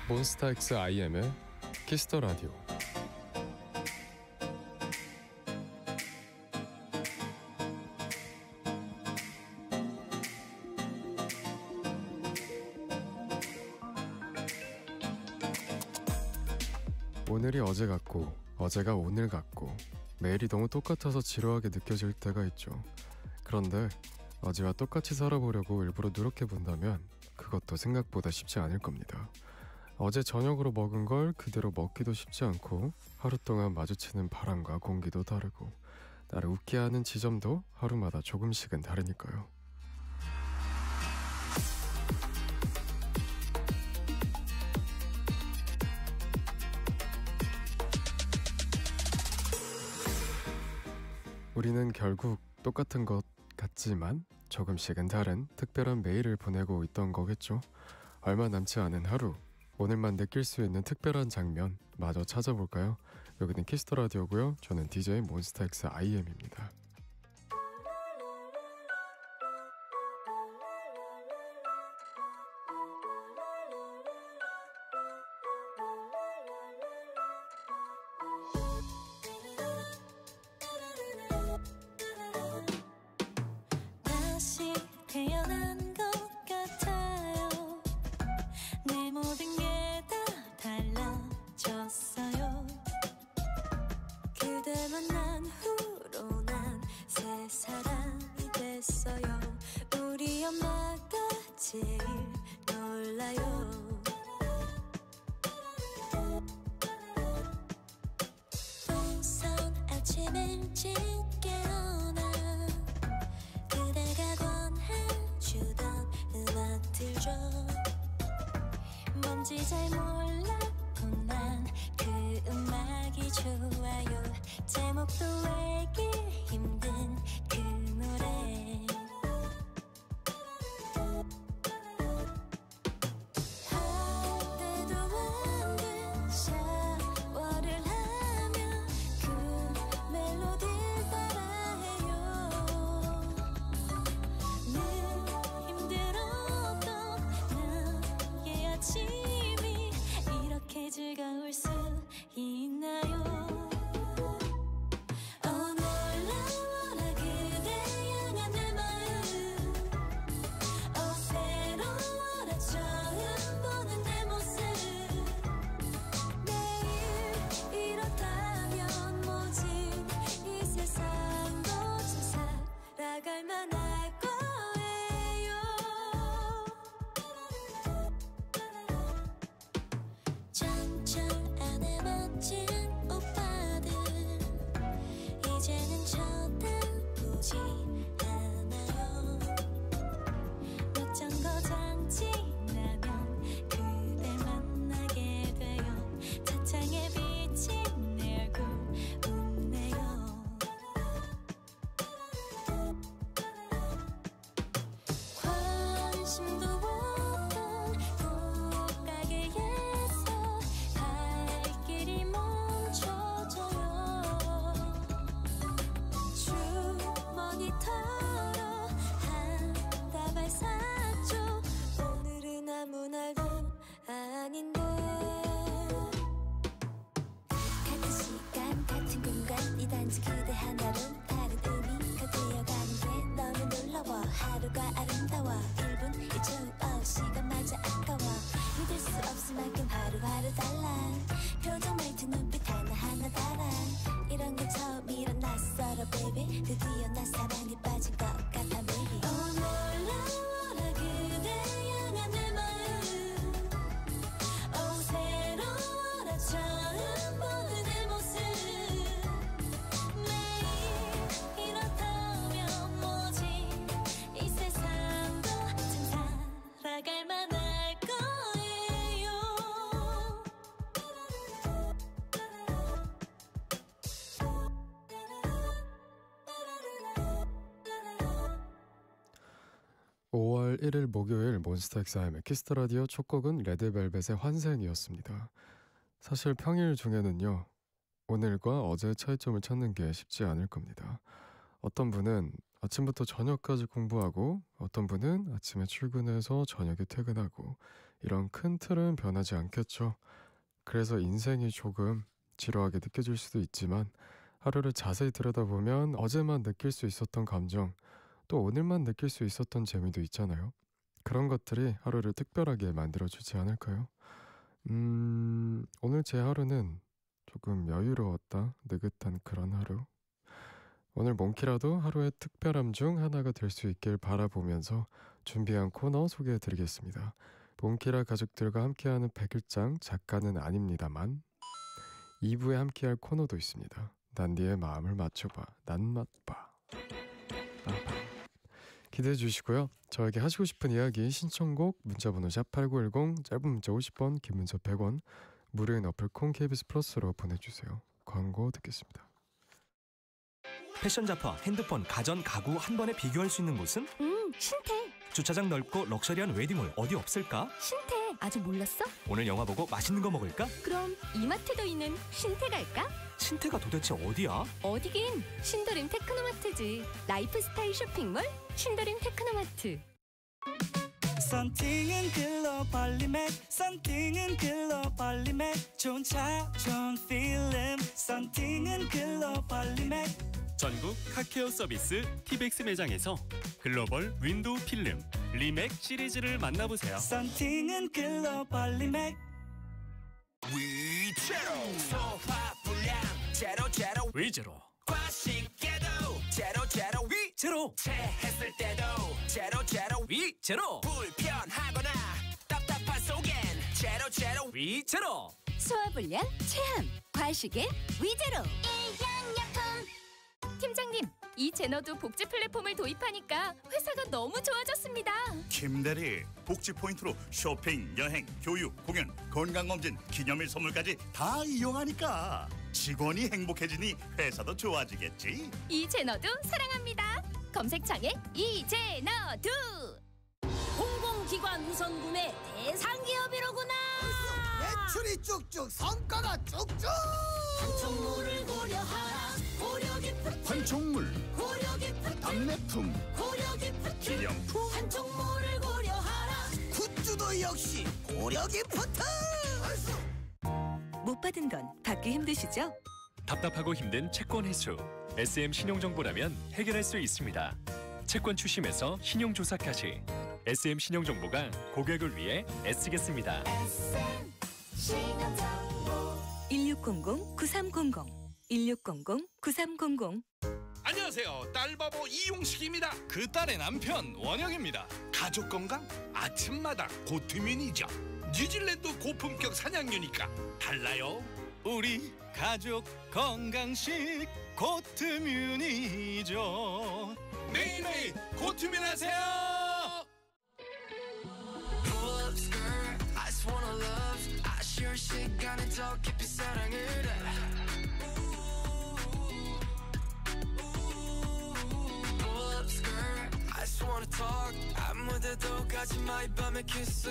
몬스타엑스 IM의 키스터 라디오. 오늘이 어제 같고 어제가 오늘 같고 매일이 너무 똑같아서 지루하게 느껴질 때가 있죠. 그런데 어제와 똑같이 살아보려고 일부러 노력해본다면 그것도 생각보다 쉽지 않을 겁니다. 어제 저녁으로 먹은 걸 그대로 먹기도 쉽지 않고, 하루 동안 마주치는 바람과 공기도 다르고, 나를 웃게 하는 지점도 하루마다 조금씩은 다르니까요. 우리는 결국 똑같은 것 같지만 조금씩은 다른 특별한 매일을 보내고 있던 거겠죠. 얼마 남지 않은 하루, 오늘만 느낄 수 있는 특별한 장면 마저 찾아볼까요? 여기는 키스터 라디오고요. 저는 DJ 몬스타엑스 IM입니다. 다시 태어난 것 같아요. 내 모든 게 다 달라졌어요. 그대 만난 후로 난 새 사람이 됐어요. 우리 엄마가 제일 놀라요. 우선 아침 일찍 깨어나 그대가 권해주던 음악 들죠. 뭔지 잘 몰라도 난 그 음악이 좋아요. 제목도 알기 힘든 그 노래. 할 때도 없는 샤워를 하며 그 멜로디를 따라해요. 늘 힘들었던 나의 아침이 이렇게 즐거울 수 있나요? 놀라워라 그대 향한 내 마음. 새로워라 처음 보는 내 모습. 매일 이렇다면 뭐지 이 세상도 좀 살아갈 만할 거예요. 전철 안에 멋진 오빠들 이제는 쳐다보지 않아요. 몇 정거장 지나면 그댈 만나게 돼요. 차창에 비친 내 얼굴 웃네요. 관심도 없던 꽃가게에서 발길이 멈춰져요. 주머니 털어 한 다발 샀죠. 오늘은 아무 날도 아닌데. 같은 시간 같은 공간 이 단지 그대 하나로 다른 의미가 되어가는 게 너무 놀라워. 하루가 아름다워. 1분 1초 시간 맞아 아까워. 믿을 수 없을 만큼 하루하루 달라. 표정 말투 눈빛 하나하나 달아. 이런 게 처음이란 낯설어 baby. 드디어 나 사랑에 빠진 것 같아 baby. 놀라워라 그대 향한 내 마음. 새로워라 처음 보는 내 모습. 매일 이렇다면 뭐지 이 세상도 참 살아갈 만할 거예요. 5월 1일 목요일 몬스타엑스 IM의 키스터 라디오 첫 곡은 레드벨벳의 환생이었습니다. 사실 평일 중에는요, 오늘과 어제의 차이점을 찾는 게 쉽지 않을 겁니다. 어떤 분은 아침부터 저녁까지 공부하고, 어떤 분은 아침에 출근해서 저녁에 퇴근하고, 이런 큰 틀은 변하지 않겠죠. 그래서 인생이 조금 지루하게 느껴질 수도 있지만 하루를 자세히 들여다보면 어제만 느낄 수 있었던 감정, 또 오늘만 느낄 수 있었던 재미도 있잖아요. 그런 것들이 하루를 특별하게 만들어주지 않을까요? 오늘 제 하루는 조금 여유로웠다, 느긋한 그런 하루. 오늘 몽키라도 하루의 특별함 중 하나가 될 수 있길 바라보면서 준비한 코너 소개해드리겠습니다. 몽키라 가족들과 함께하는 백일장 작가는 아닙니다만 2부에 함께할 코너도 있습니다. 난 네의 마음을 맞춰봐, 난 맞봐. 기대해 주시고요. 저에게 하시고 싶은 이야기, 신청곡, 문자번호 샵8910, 짧은 문자 50원, 긴 문자 100원, 무료인 어플 콩 KBS 플러스로 보내주세요. 광고 듣겠습니다. 패션 잡화, 핸드폰, 가전, 가구 한 번에 비교할 수 있는 곳은? 신태. 주차장 넓고 럭셔리한 웨딩홀 어디 없을까? 신태. 아직 몰랐어? 오늘 영화 보고 맛있는 거 먹을까? 그럼 이마트도 있는 신태 갈까? 신태가 도대체 어디야? 어디긴 신도림 테크노마트지. 라이프스타일 쇼핑몰 신도림 테크노마트. 썬팅은 글로벌리맥, 썬팅은 글로벌리맥, 좋은 차 좋은 필름, 썬팅은 글로벌리맥. 전국 카케어 서비스 티백스 매장에서 글로벌 윈도우 필름 리맥 시리즈를 만나보세요. 썬팅은 글로벌리맥. 위제로 소화 불량 제로 제로 위제로 과식에도 제로 제로 위제로 체했을 때도 제로 제로 위제로 불편하거나 답답한 속엔 제로 제로 위제로 소화불량, 체함, 과식의 위제로. 일양약품. 팀장님, 이 제너도 복지 플랫폼을 도입하니까 회사가 너무 좋아졌습니다. 김대리, 복지 포인트로 쇼핑, 여행, 교육, 공연, 건강검진, 기념일 선물까지 다 이용하니까 직원이 행복해지니 회사도 좋아지겠지. 이 제너도 사랑합니다. 검색창에 이 제너도. 공공기관 우선 구매 대상 기업이로구나. 매출이 쭉쭉, 성과가 쭉쭉. 판촉물을 고려하라. 고려 기프트. 판촉물, 고려 기프트. 답례품, 고려 기프트. 기념품, 판촉물을 고려하라. 굿즈도 역시 고려 기프트. 못 받은 건 받기 힘드시죠? 답답하고 힘든 채권 회수 SM 신용정보라면 해결할 수 있습니다. 채권 추심에서 신용조사 카시 SM 신용정보가 고객을 위해 애쓰겠습니다. 1600-9300 1600-9300 안녕하세요, 딸바보 이용식입니다. 그 딸의 남편 원영입니다. 가족 건강 아침마다 고트민이죠. 뉴질랜드 고품격 사냥류니까 달라요. 우리 가족 건강식 고트뮤니죠. 매일매일 고트민 하세요. 시간은 더 깊이 사랑을 I just wanna talk 아무 데도 가지 마 이 밤의 키스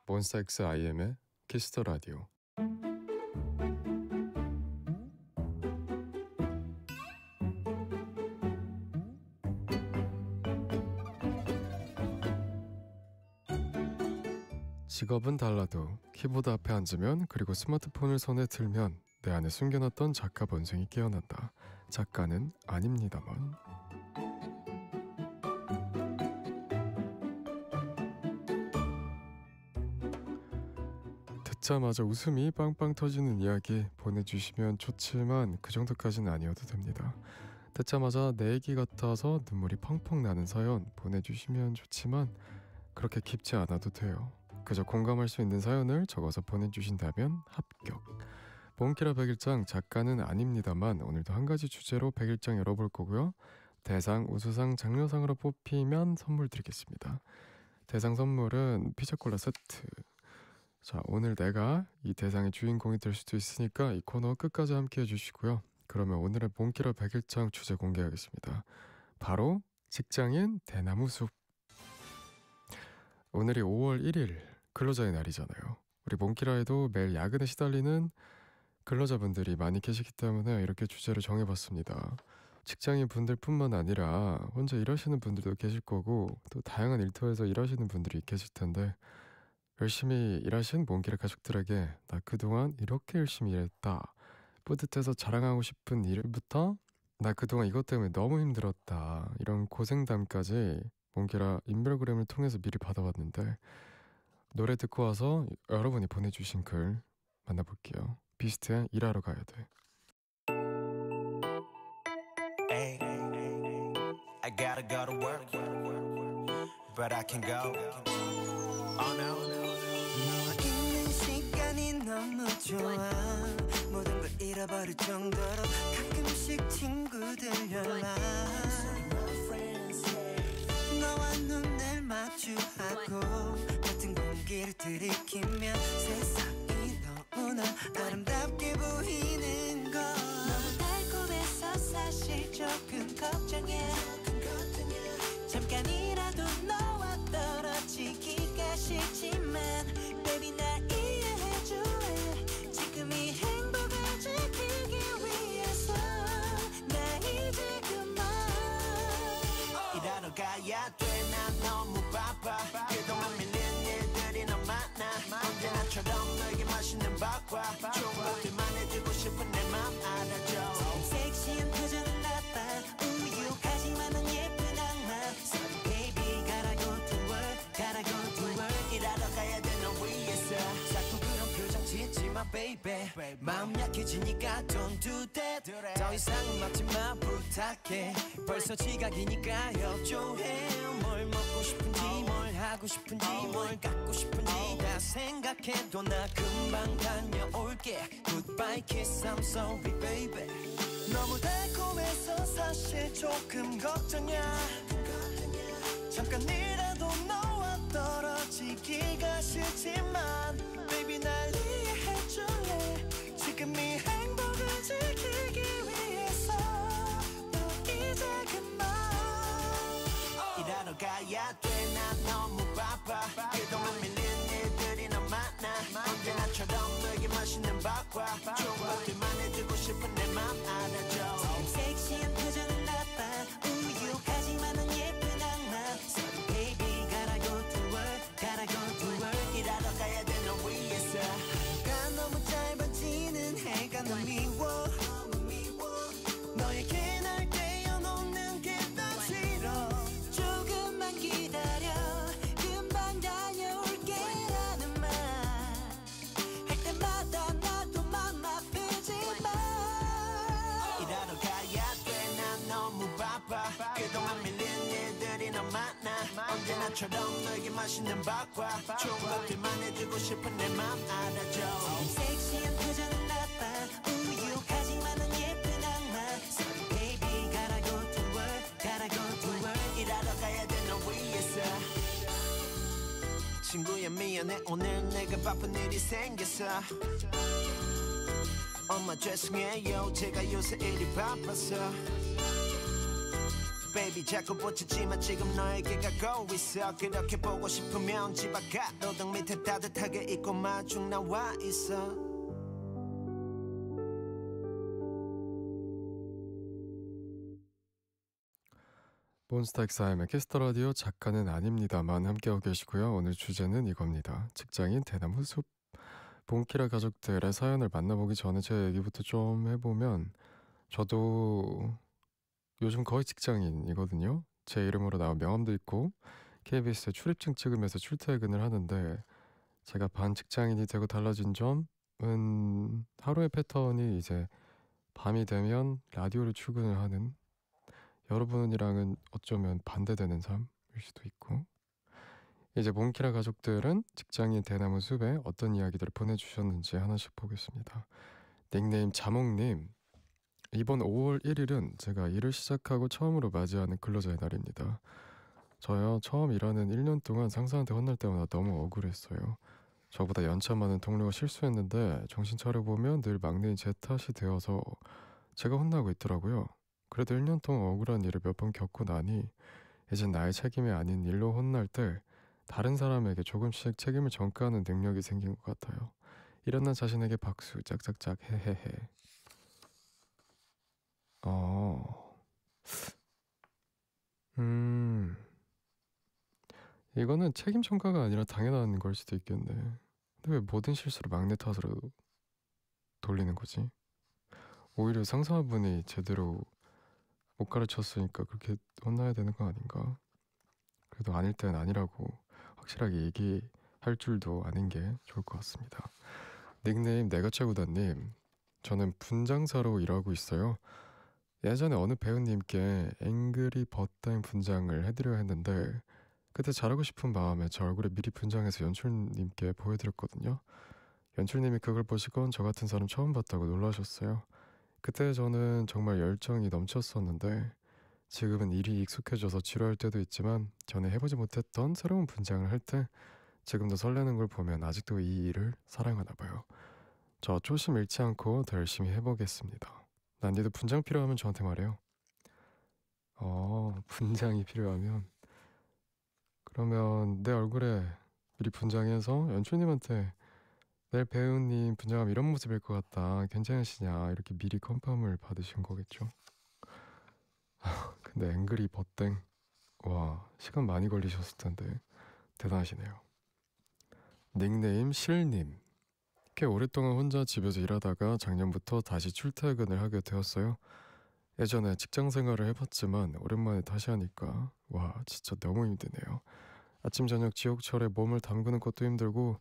몬스타엑스 IM의 키스더 라디오. 직업은 달라도 키보드 앞에 앉으면, 그리고 스마트폰을 손에 들면 내 안에 숨겨놨던 작가 본성이 깨어난다. 작가는 아닙니다만. 듣자마자 웃음이 빵빵 터지는 이야기 보내주시면 좋지만 그 정도까지는 아니어도 됩니다. 듣자마자 내 얘기 같아서 눈물이 펑펑 나는 사연 보내주시면 좋지만 그렇게 깊지 않아도 돼요. 그저 공감할 수 있는 사연을 적어서 보내주신다면 합격. 몽키라 백일장 작가는 아닙니다만 오늘도 한 가지 주제로 백일장 열어볼 거고요. 대상, 우수상, 장려상으로 뽑히면 선물 드리겠습니다. 대상 선물은 피자콜라 세트. 자, 오늘 내가 이 대상의 주인공이 될 수도 있으니까 이 코너 끝까지 함께 해주시고요. 그러면 오늘의 몽키라 백일장 주제 공개하겠습니다. 바로 직장인 대나무숲. 오늘이 5월 1일 근로자의 날이잖아요. 우리 몽키라에도 매일 야근에 시달리는 근로자분들이 많이 계시기 때문에 이렇게 주제를 정해봤습니다. 직장인 분들뿐만 아니라 혼자 일하시는 분들도 계실 거고 또 다양한 일터에서 일하시는 분들이 계실 텐데 열심히 일하신 몽키라 가족들에게 나 그동안 이렇게 열심히 일했다 뿌듯해서 자랑하고 싶은 일부터 나 그동안 이것 때문에 너무 힘들었다 이런 고생담까지 몽키라 인별그램을 통해서 미리 받아봤는데 노래 듣고 와서 여러분이 보내주신 글 만나볼게요. 비스트의 일하러 가야 돼. Ay, I gotta go to work, but I can go. Oh no. 너와 있는 시간이 너무 좋아. 모든 걸 잃어버릴 정도로 가끔씩 친구들 연락. 너와 눈을 마주하고 같은 공기를 들이키며 세상이 너무나 아름답게 보이는 걸. 너무 달콤해서 사실 조금 걱정해. 잠깐이라도 너와 떨어지기가 싫지만 baby 날 이해해줄래. 지금 이 행복을 지키기 위해서 나 이제 그만 일하러 가야 돼. 난 너무 바빠. 그동안 밀린 일들이 너무 많아. 언제나처럼 너에게 맛있는 밥과 좋은 것들만 해주고 싶은 내 맘 알아줘. 섹시한 표정은 나빠. 우유하지만 넌 예쁜 악마. Sorry baby gotta go to work, gotta go to work. 일하러 가야 돼 너 위해서. 자꾸 그런 표정 짓지 마 baby. 마음 약해지니까 don't do that. 더 이상은 막지 마 부탁해. 벌써 지각이니까 협조해. 뭘 먹고 싶은지 뭘 하고 싶은지 뭘 갖고 싶은지 다 생각해도 나 금방 다녀올게. Goodbye kiss I'm sorry baby. 너무 달콤해서 사실 조금 걱정이야. 잠깐이라도 너와 떨어지기가 싫지만 baby 날 이해해줄래. 지금 이 행복을 지키기 위해서 너 이제 그만 일하러 가야 돼. 난 너무 바빠. 그동안 밀린 일들이 너무 많아. 언제나처럼 너에게 맛있는 밥과 좋은 것들만 해주고 싶은 내 맘 알아줘. 섹시한 표정은 나빠. 우유하지만 넌 예쁜 악마. Sorry baby gotta go to work, gotta go to work. 일하러 가야 돼 너 위해서. 하루가 너무 짧아지는 해가 너무 미워. 너에게 날 떼어놓는 게 난 싫어. 조금만 기다려. 금방 다녀올게 라는 말 할 때마다 나도 맘 아프지만 일하러 가야 돼. 난 너무 바빠. 그동안 밀린 일들이 너무 많아. 언제나처럼 너에게 맛있는 밥과 좋은 것들만 해주고 싶은 내 맘 알아줘. 섹시한 표정은 나빠. 우유하지만 넌 예쁜 악마. Sorry baby gotta go to work, gotta go to work. 일하러 가야 돼 너 위해서. 친구야 미안해 오늘 내가 바쁜 일이 생겼어. 엄마 죄송해요 제가 요새 일이 바빠서. Baby 자꾸 뻗치지만 지금 너에게 가고 있어. 그렇게 보고 싶으면 집 앞 가로등 밑에 따뜻하게 입고 마중 나와 있어. 몬스타엑스의 키스터라디오 작가는 아닙니다만 함께하고 계시고요. 오늘 주제는 이겁니다. 직장인 대나무 숲. 몽키라 가족들의 사연을 만나보기 전에 제 얘기부터 좀 해보면 저도 요즘 거의 직장인이거든요. 제 이름으로 나온 명함도 있고 KBS에 출입증 찍으면서 출퇴근을 하는데 제가 반 직장인이 되고 달라진 점은 하루의 패턴이 이제 밤이 되면 라디오를 출근을 하는 여러분이랑은 어쩌면 반대되는 삶일 수도 있고 이제 몽키라 가족들은 직장인 대나무 숲에 어떤 이야기들을 보내주셨는지 하나씩 보겠습니다. 닉네임 자몽님 이번 5월 1일은 제가 일을 시작하고 처음으로 맞이하는 근로자의 날입니다. 저요 처음 일하는 1년 동안 상사한테 혼날 때마다 너무 억울했어요. 저보다 연차 많은 동료가 실수했는데 정신 차려보면 늘 막내인 제 탓이 되어서 제가 혼나고 있더라고요. 그래도 1년 동안 억울한 일을 몇 번 겪고 나니 이젠 나의 책임이 아닌 일로 혼날 때 다른 사람에게 조금씩 책임을 전가하는 능력이 생긴 것 같아요. 이런 나 자신에게 박수 짝짝짝 헤헤헤. 이거는 책임 전가가 아니라 당연한 걸 수도 있겠네. 근데 왜 모든 실수를 막내 탓으로 돌리는 거지? 오히려 상사분이 제대로 못 가르쳤으니까 그렇게 혼나야 되는 거 아닌가? 그래도 아닐 땐 아니라고 확실하게 얘기할 줄도 아는 게 좋을 것 같습니다. 닉네임 내가 최고다님, 저는 분장사로 일하고 있어요. 예전에 어느 배우님께 앵그리 버땡 분장을 해드려야 했는데 그때 잘하고 싶은 마음에 저 얼굴에 미리 분장해서 연출님께 보여드렸거든요. 연출님이 그걸 보시곤 저 같은 사람 처음 봤다고 놀라셨어요. 그때 저는 정말 열정이 넘쳤었는데 지금은 일이 익숙해져서 지루할 때도 있지만 전에 해보지 못했던 새로운 분장을 할 때 지금도 설레는 걸 보면 아직도 이 일을 사랑하나 봐요. 저 초심 잃지 않고 더 열심히 해보겠습니다. 난디도 분장 필요하면 저한테 말해요. 분장이 필요하면 그러면 내 얼굴에 미리 분장해서 연출님한테 내일 배우님 분장하면 이런 모습일 것 같다, 괜찮으시냐, 이렇게 미리 컨펌을 받으신 거겠죠. 근데 앵그리 버땡, 와, 시간 많이 걸리셨을 텐데 대단하시네요. 닉네임 실님, 꽤 오랫동안 혼자 집에서 일하다가 작년부터 다시 출퇴근을 하게 되었어요. 예전에 직장 생활을 해봤지만 오랜만에 다시 하니까 와, 진짜 너무 힘드네요. 아침 저녁 지옥철에 몸을 담그는 것도 힘들고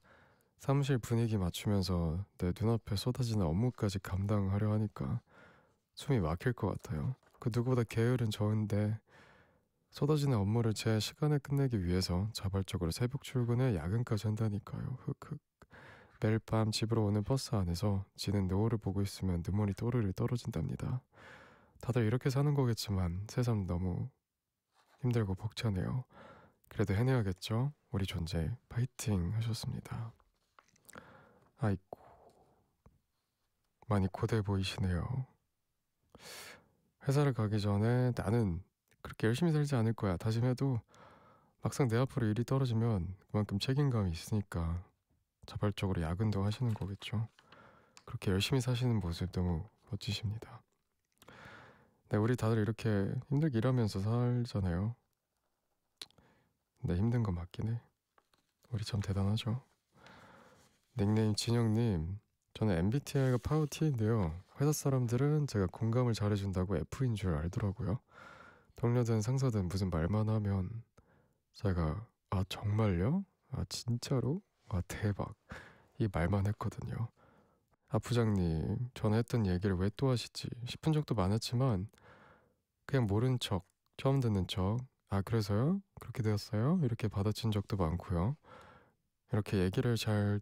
사무실 분위기 맞추면서 내 눈앞에 쏟아지는 업무까지 감당하려 하니까 숨이 막힐 것 같아요. 그 누구보다 게으른 저인데 쏟아지는 업무를 제 시간에 끝내기 위해서 자발적으로 새벽 출근에 야근까지 한다니까요. 흑흑. 매일 밤 집으로 오는 버스 안에서 지는 노을을 보고 있으면 눈물이 또르르 떨어진답니다. 다들 이렇게 사는 거겠지만 세상 너무 힘들고 벅차네요. 그래도 해내야겠죠? 우리 존재 파이팅 하셨습니다. 아이고, 많이 고돼 보이시네요. 회사를 가기 전에 나는 그렇게 열심히 살지 않을 거야 다짐해도 막상 내 앞으로 일이 떨어지면 그만큼 책임감이 있으니까 자발적으로 야근도 하시는 거겠죠. 그렇게 열심히 사시는 모습 너무 멋지십니다. 네, 우리 다들 이렇게 힘들게 일하면서 살잖아요. 근데 힘든 건 맞긴 해. 우리 참 대단하죠. 닉네임 진영님, 저는 MBTI가 파워 T인데요. 회사 사람들은 제가 공감을 잘해준다고 F인 줄 알더라고요. 동료든 상사든 무슨 말만 하면 제가 아 정말요? 아 진짜로? 아 대박, 이 말만 했거든요. 아 부장님, 전에 했던 얘기를 왜 또 하시지 싶은 적도 많았지만 그냥 모른 척, 처음 듣는 척, 아 그래서요? 그렇게 되었어요? 이렇게 받아친 적도 많고요. 이렇게 얘기를 잘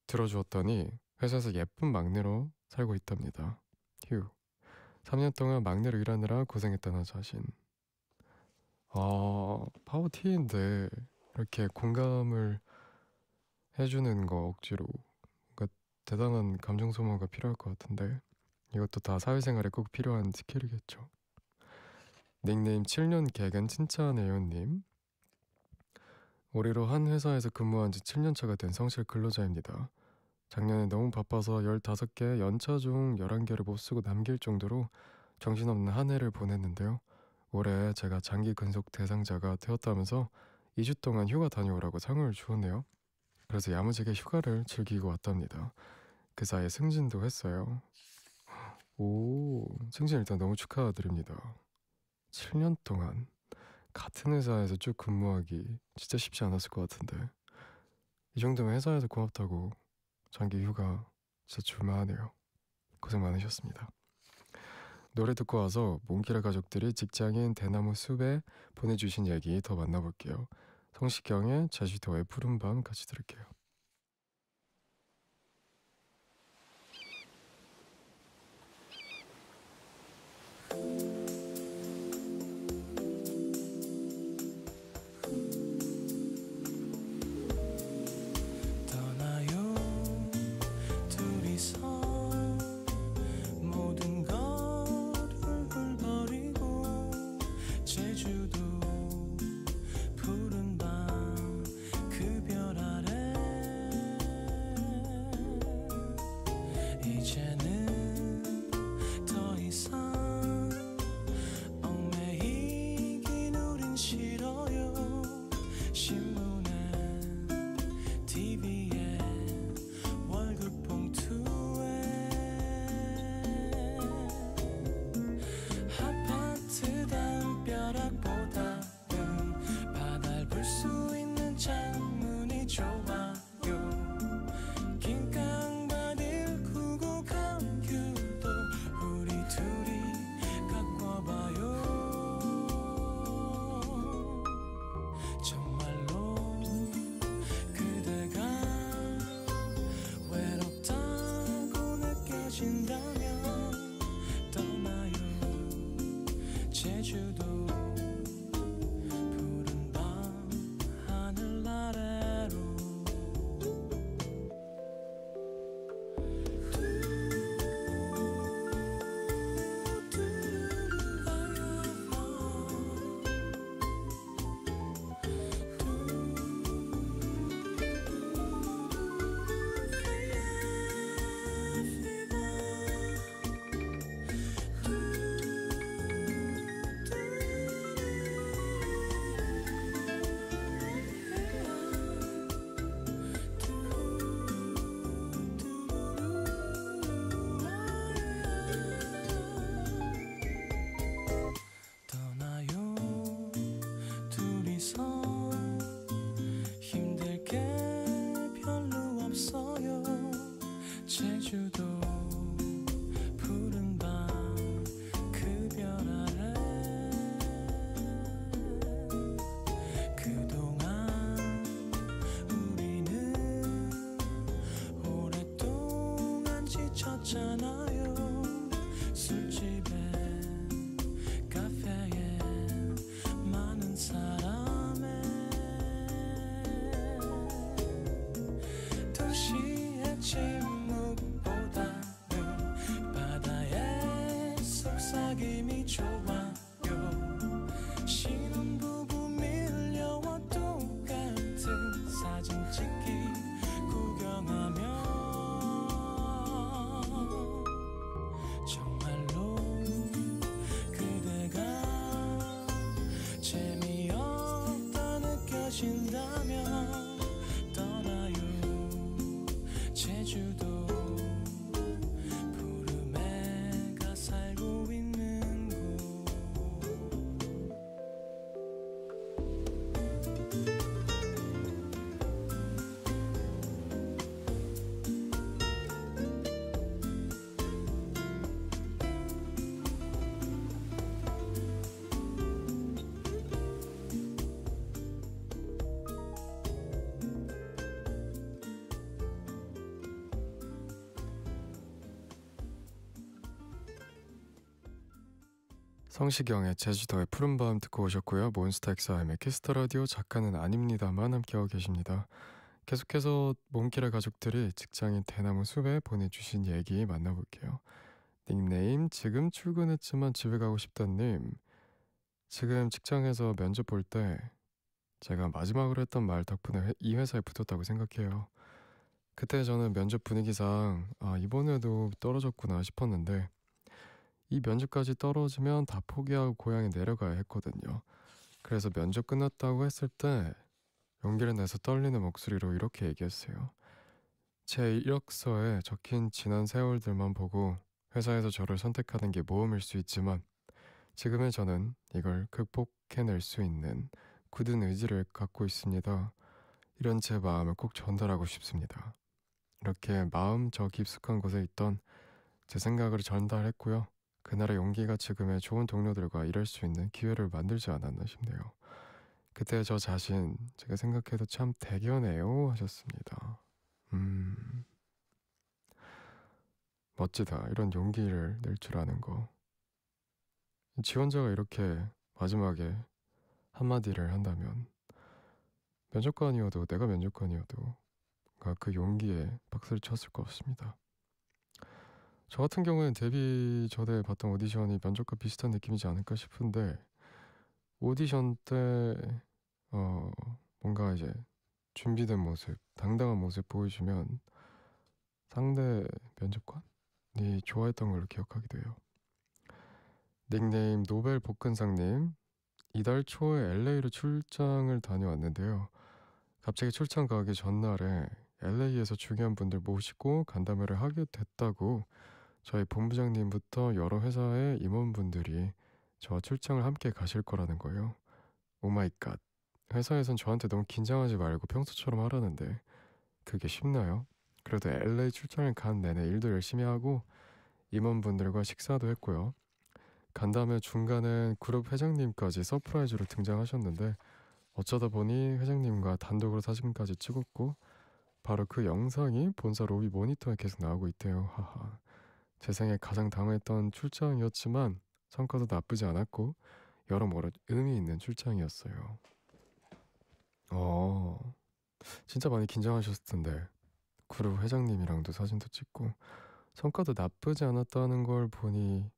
들어주었더니 회사에서 예쁜 막내로 살고 있답니다. 휴. 3년 동안 막내로 일하느라 고생했다는 자신. 파워 T인데 이렇게 공감을 해주는 거 억지로, 뭔가 대단한 감정 소모가 필요할 것 같은데 이것도 다 사회생활에 꼭 필요한 스킬이겠죠. 닉네임 7년 개근 칭찬해요님, 올해로 한 회사에서 근무한 지 7년차가 된 성실 근로자입니다. 작년에 너무 바빠서 15개 연차 중 11개를 못 쓰고 남길 정도로 정신없는 한 해를 보냈는데요. 올해 제가 장기 근속 대상자가 되었다면서 2주 동안 휴가 다녀오라고 상을 주었네요. 그래서 야무지게 휴가를 즐기고 왔답니다. 그 사이에 승진도 했어요. 오, 승진 일단 너무 축하드립니다. 7년 동안 같은 회사에서 쭉 근무하기 진짜 쉽지 않았을 것 같은데 이 정도면 회사에서 고맙다고 장기 휴가 진짜 줄만하네요. 고생 많으셨습니다. 노래 듣고 와서 몽키라 가족들이 직장인 대나무 숲에 보내주신 얘기 더 만나볼게요. 성시경의 제주도의 푸른 밤 같이 들을게요. 제주도 푸른 밤 그 별 아래 느껴진다면 떠나요 제주도 푸른 밤 하늘 아래로 제주도 푸른 밤 그 별 아래 그동안 우리는 오랫동안 지쳤잖아요 술집에 카페에 많은 사람에 도시의 침묵보다는 바다의 속삭임이 좋아요 신혼부부 밀려와 똑같은 사진 찍기 구경하며 정말로 그대가 재미없다 느껴진다면 떠나요 제주도 푸르메가 살고 있는 곳 성시경의 제주도의 푸른밤 듣고 오셨고요. 몬스타엑스의 키스터라디오 작가는 아닙니다만 함께하고 계십니다. 계속해서 몸길의 가족들이 직장인 대나무 숲에 보내주신 얘기 만나볼게요. 닉네임 지금 출근했지만 집에 가고 싶다님. 지금 직장에서 면접 볼 때 제가 마지막으로 했던 말 덕분에 이 회사에 붙었다고 생각해요. 그때 저는 면접 분위기상 이번에도 떨어졌구나 싶었는데 이 면접까지 떨어지면 다 포기하고 고향에 내려가야 했거든요. 그래서 면접 끝났다고 했을 때 용기를 내서 떨리는 목소리로 이렇게 얘기했어요. 제 이력서에 적힌 지난 세월들만 보고 회사에서 저를 선택하는 게 모험일 수 있지만 지금의 저는 이걸 극복해낼 수 있는 굳은 의지를 갖고 있습니다. 이런 제 마음을 꼭 전달하고 싶습니다. 이렇게 마음 저 깊숙한 곳에 있던 제 생각을 전달했고요. 그날의 용기가 지금의 좋은 동료들과 일할 수 있는 기회를 만들지 않았나 싶네요. 그때 저 자신 제가 생각해도 참 대견해요 하셨습니다. 멋지다. 이런 용기를 낼 줄 아는 거. 지원자가 이렇게 마지막에 한마디를 한다면 면접관이어도 내가 면접관이어도 그 용기에 박수를 쳤을 것 같습니다. 저 같은 경우에는 데뷔 전에 봤던 오디션이 면접과 비슷한 느낌이지 않을까 싶은데 오디션 때 뭔가 이제 준비된 모습, 당당한 모습 보여주면 상대 면접관이 좋아했던 걸로 기억하기도 해요. 닉네임 노벨 복근상님. 이달 초에 LA로 출장을 다녀왔는데요. 갑자기 출장 가기 전날에 LA에서 중요한 분들 모시고 간담회를 하게 됐다고 저희 본부장님부터 여러 회사의 임원분들이 저와 출장을 함께 가실 거라는 거예요. 오마이갓. 회사에선 저한테 너무 긴장하지 말고 평소처럼 하라는데 그게 쉽나요? 그래도 LA 출장을 간 내내 일도 열심히 하고 임원분들과 식사도 했고요. 간담회 중간엔 그룹 회장님까지 서프라이즈로 등장하셨는데 어쩌다 보니 회장님과 단독으로 사진까지 찍었고 바로 그 영상이 본사 로비 모니터에 계속 나오고 있대요. 하하. 제 생에 가장 당했던 출장이었지만 성과도 나쁘지 않았고 여러모로 의미 있는 출장이었어요. 진짜 많이 긴장하셨을 텐데 그룹 회장님이랑도 사진도 찍고 성과도 나쁘지 않았다는 걸 보니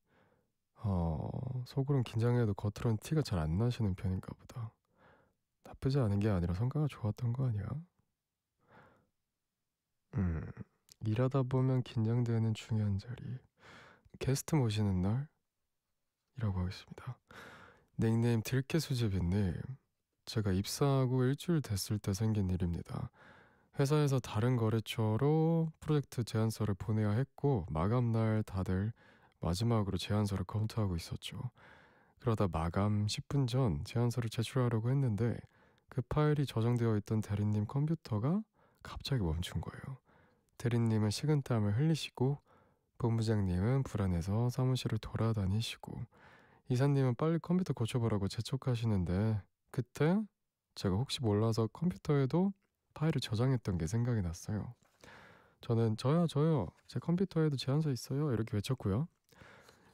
속으론 긴장해도 겉으로는 티가 잘 안 나시는 편인가 보다. 나쁘지 않은 게 아니라 성과가 좋았던 거 아니야? 일하다 보면 긴장되는 중요한 자리, 게스트 모시는 날이라고 하겠습니다. 닉네임 들깨수제비님, 제가 입사하고 일주일 됐을 때 생긴 일입니다. 회사에서 다른 거래처로 프로젝트 제안서를 보내야 했고 마감날 다들 마지막으로 제안서를 검토하고 있었죠. 그러다 마감 10분 전 제안서를 제출하려고 했는데 그 파일이 저장되어 있던 대리님 컴퓨터가 갑자기 멈춘 거예요. 대리님은 식은땀을 흘리시고 본부장님은 불안해서 사무실을 돌아다니시고 이사님은 빨리 컴퓨터 고쳐보라고 재촉하시는데 그때 제가 혹시 몰라서 컴퓨터에도 파일을 저장했던 게 생각이 났어요. 저는 저요 제 컴퓨터에도 제안서 있어요 이렇게 외쳤고요.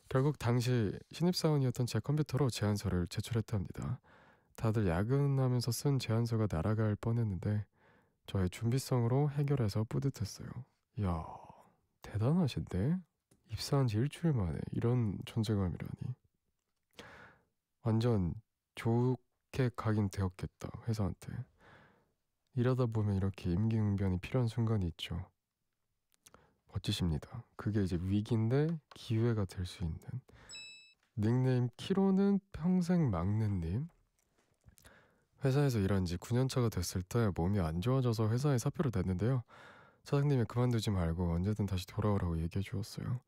결국 당시 신입사원이었던 제 컴퓨터로 제안서를 제출했답니다. 다들 야근하면서 쓴 제안서가 날아갈 뻔했는데 저의 준비성으로 해결해서 뿌듯했어요. 이야, 대단하신데? 입사한 지 일주일 만에 이런 존재감이라니. 완전 좋게 각인되었겠다, 회사한테. 일하다 보면 이렇게 임기응변이 필요한 순간이 있죠. 멋지십니다. 그게 이제 위기인데 기회가 될 수 있는. 닉네임 키로는 평생 막내님. 회사에서 일한 지 9년차가 됐을 때 몸이 안 좋아져서 회사에 사표를 냈는데요. 사장님이 그만두지 말고 언제든 다시 돌아오라고 얘기해 주었어요.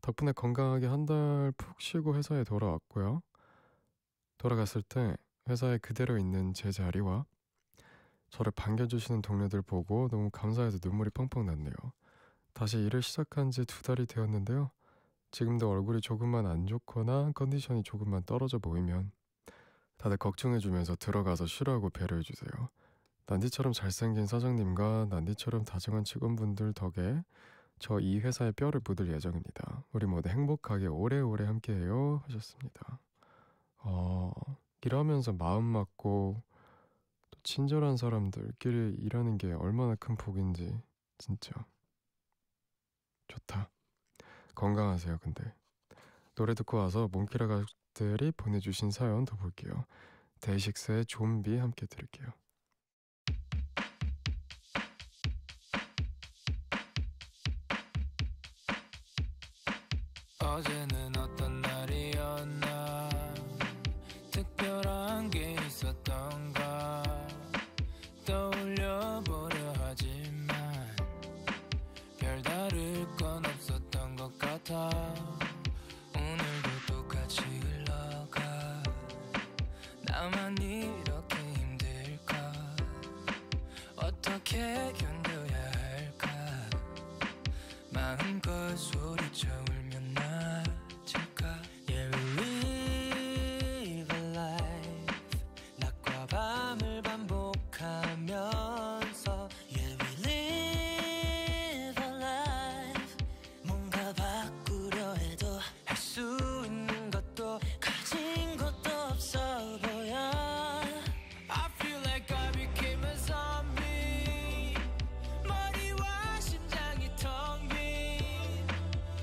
덕분에 건강하게 한 달 푹 쉬고 회사에 돌아왔고요. 돌아갔을 때 회사에 그대로 있는 제 자리와 저를 반겨주시는 동료들 보고 너무 감사해서 눈물이 펑펑 났네요. 다시 일을 시작한 지 2달이 되었는데요. 지금도 얼굴이 조금만 안 좋거나 컨디션이 조금만 떨어져 보이면 다들 걱정해주면서 들어가서 쉬라고 배려해주세요. 난디처럼 잘생긴 사장님과 난디처럼 다정한 직원분들 덕에 저 이 회사의 뼈를 묻을 예정입니다. 우리 모두 행복하게 오래오래 함께해요 하셨습니다. 일하면서 마음 맞고 또 친절한 사람들끼리 일하는 게 얼마나 큰 복인지 진짜 좋다. 건강하세요. 근데 노래 듣고 와서 몽키라 가족들이 보내주신 사연 더 볼게요. 데이식스의 좀비 함께 들을게요. 어제는 어떤 날이었나 특별한 게 있었던가 떠올려보려 하지만 별다를 건 없었던 것 같아. 오늘도 똑같이 흘러가 나만 이렇게 힘들까 어떻게 견뎌야 할까 마음껏 소리쳐 울면 나질까. Yeah, we live a life 낮과 밤을 반복하면서 Yeah, we live a life 뭔가 바꾸려 해도 할 수 있는 것도 가진 것도 없어 보여. I feel like I became a zombie 머리와 심장이 텅 빈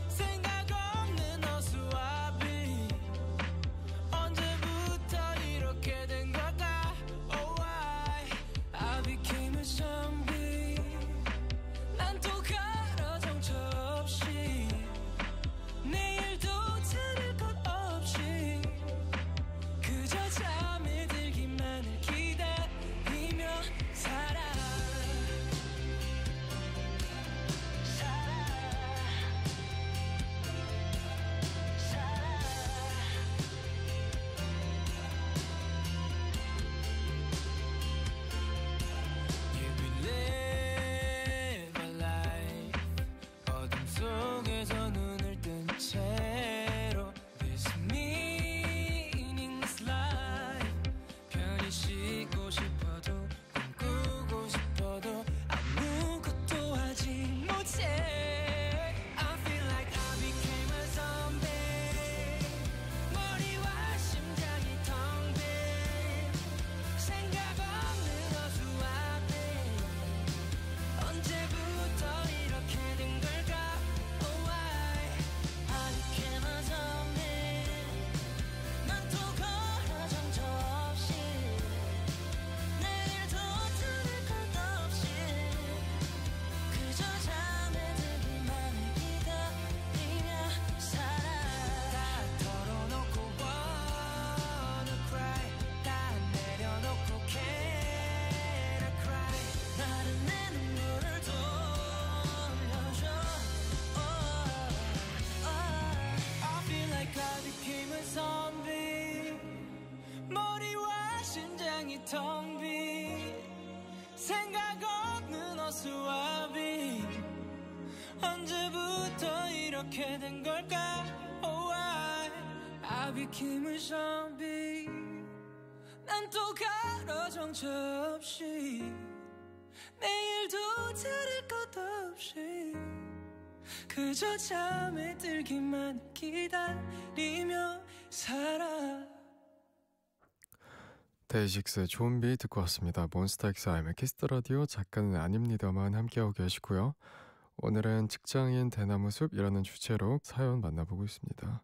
생각 텅 빈 생각 없는 어수와비 언제부터 이렇게 된 걸까 Oh I became a zombie 난 또 가로 정처 없이 내일도 다를 것 없이 그저 잠에 들기만 기다리며 살아. 데이식스의 좀비 듣고 왔습니다. 몬스타엑스 아임의 키스더라디오 작가는 아닙니다만 함께하고 계시고요. 오늘은 직장인 대나무숲이라는 주제로 사연 만나보고 있습니다.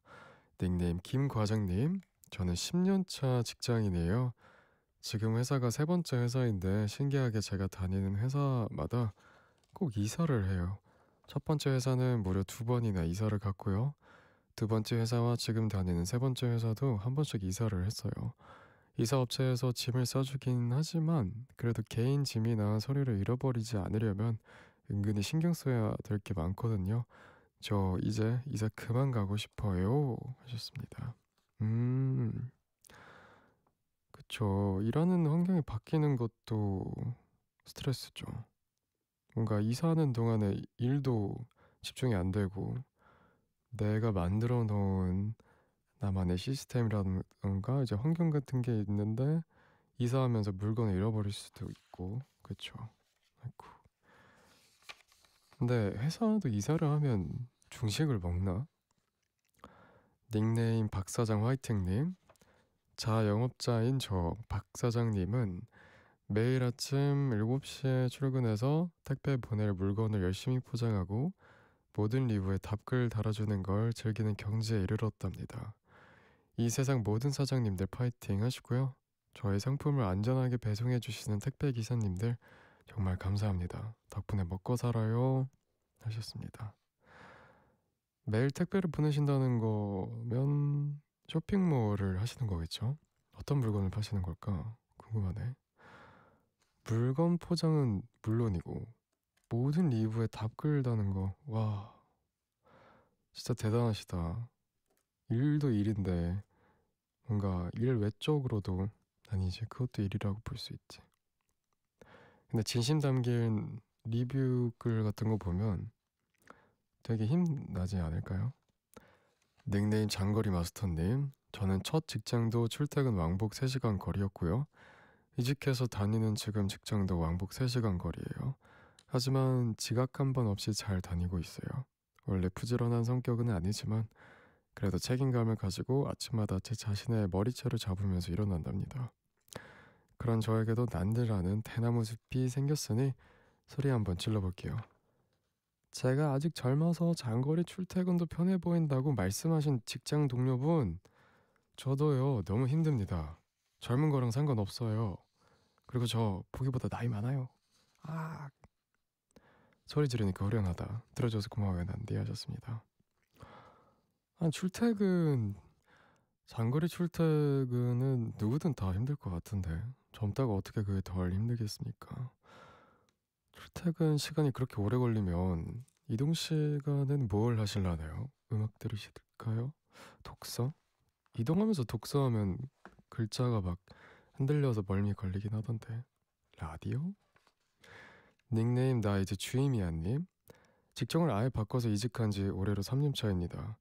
닉네임 김과장님, 저는 10년차 직장인이에요. 지금 회사가 3번째 회사인데 신기하게 제가 다니는 회사마다 꼭 이사를 해요. 첫 번째 회사는 무려 2번이나 이사를 갔고요. 두 번째 회사와 지금 다니는 3번째 회사도 한 번씩 이사를 했어요. 이사업체에서 짐을 싸주긴 하지만 그래도 개인 짐이나 서류를 잃어버리지 않으려면 은근히 신경 써야 될 게 많거든요. 저 이제 이사 그만 가고 싶어요 하셨습니다. 그쵸. 일하는 환경이 바뀌는 것도 스트레스죠. 뭔가 이사하는 동안에 일도 집중이 안 되고 내가 만들어 놓은 나만의 시스템이라든가 이제 환경 같은 게 있는데 이사하면서 물건을 잃어버릴 수도 있고 그쵸. 아이고. 근데 회사도 이사를 하면 중식을 먹나? 닉네임 박사장 화이팅님, 자영업자인 저 박사장님은 매일 아침 7시에 출근해서 택배 보낼 물건을 열심히 포장하고 모든 리뷰에 답글 달아주는 걸 즐기는 경지에 이르렀답니다. 이 세상 모든 사장님들 파이팅 하시고요. 저의 상품을 안전하게 배송해 주시는 택배 기사님들 정말 감사합니다. 덕분에 먹고 살아요 하셨습니다. 매일 택배를 보내신다는 거면 쇼핑몰을 하시는 거겠죠? 어떤 물건을 파시는 걸까? 궁금하네. 물건 포장은 물론이고 모든 리뷰에 답글 다는 거, 와 진짜 대단하시다. 일도 일인데 뭔가 일 외적으로도 아니지 그것도 일이라고 볼 수 있지. 근데 진심 담긴 리뷰 글 같은 거 보면 되게 힘나지 않을까요? 닉네임 장거리 마스터님, 저는 첫 직장도 출퇴근 왕복 3시간 거리였고요. 이직해서 다니는 지금 직장도 왕복 3시간 거리예요. 하지만 지각 한 번 없이 잘 다니고 있어요. 원래 부지런한 성격은 아니지만 그래도 책임감을 가지고 아침마다 제 자신의 머리채를 잡으면서 일어난답니다. 그런 저에게도 난데라는 대나무 숲이 생겼으니 소리 한번 질러볼게요. 제가 아직 젊어서 장거리 출퇴근도 편해 보인다고 말씀하신 직장 동료분, 저도요 너무 힘듭니다. 젊은 거랑 상관없어요. 그리고 저 보기보다 나이 많아요. 소리 지르니까 후련하다. 들어줘서 고마워요 난디 하셨습니다. 출퇴근, 장거리 출퇴근은 누구든 다 힘들 것 같은데 젊다고 어떻게 그게 덜 힘들겠습니까? 출퇴근 시간이 그렇게 오래 걸리면 이동 시간엔 뭘 하실라나요? 음악 들으실까요? 독서? 이동하면서 독서하면 글자가 막 흔들려서 멀미 걸리긴 하던데. 라디오? 닉네임 나 이제 주임이야님, 직종을 아예 바꿔서 이직한 지 올해로 3년 차입니다.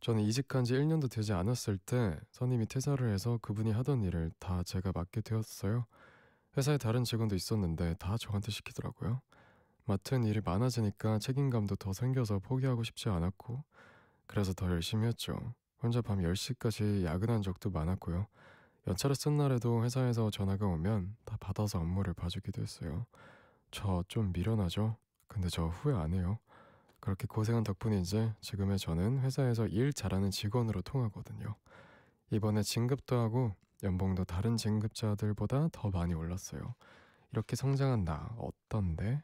저는 이직한 지 1년도 되지 않았을 때 선임이 퇴사를 해서 그분이 하던 일을 다 제가 맡게 되었어요. 회사에 다른 직원도 있었는데 다 저한테 시키더라고요. 맡은 일이 많아지니까 책임감도 더 생겨서 포기하고 싶지 않았고 그래서 더 열심히 했죠. 혼자 밤 10시까지 야근한 적도 많았고요. 연차를 쓴 날에도 회사에서 전화가 오면 다 받아서 업무를 봐주기도 했어요. 저 좀 미련하죠? 근데 저 후회 안 해요. 그렇게 고생한 덕분인지 지금의 저는 회사에서 일 잘하는 직원으로 통하거든요. 이번에 진급도 하고 연봉도 다른 진급자들보다 더 많이 올랐어요. 이렇게 성장한 나 어떤데?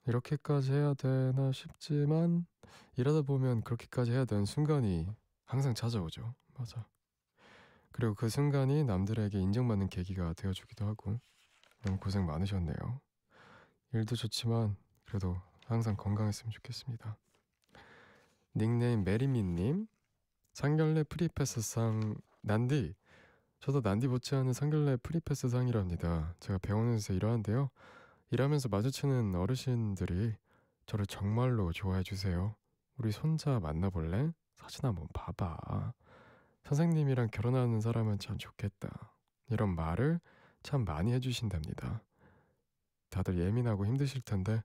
이렇게까지 해야 되나 싶지만 일하다 보면 그렇게까지 해야 되는 순간이 항상 찾아오죠. 맞아. 그리고 그 순간이 남들에게 인정받는 계기가 되어주기도 하고. 너무 고생 많으셨네요. 일도 좋지만 그래도 항상 건강했으면 좋겠습니다. 닉네임 메리미님, 상견례 프리패스상 난디. 저도 난디 못지않은 상견례 프리패스상이랍니다. 제가 병원에서 일하는데요. 일하면서 마주치는 어르신들이 저를 정말로 좋아해 주세요. 우리 손자 만나볼래? 사진 한번 봐봐. 선생님이랑 결혼하는 사람은 참 좋겠다. 이런 말을 참 많이 해주신답니다. 다들 예민하고 힘드실 텐데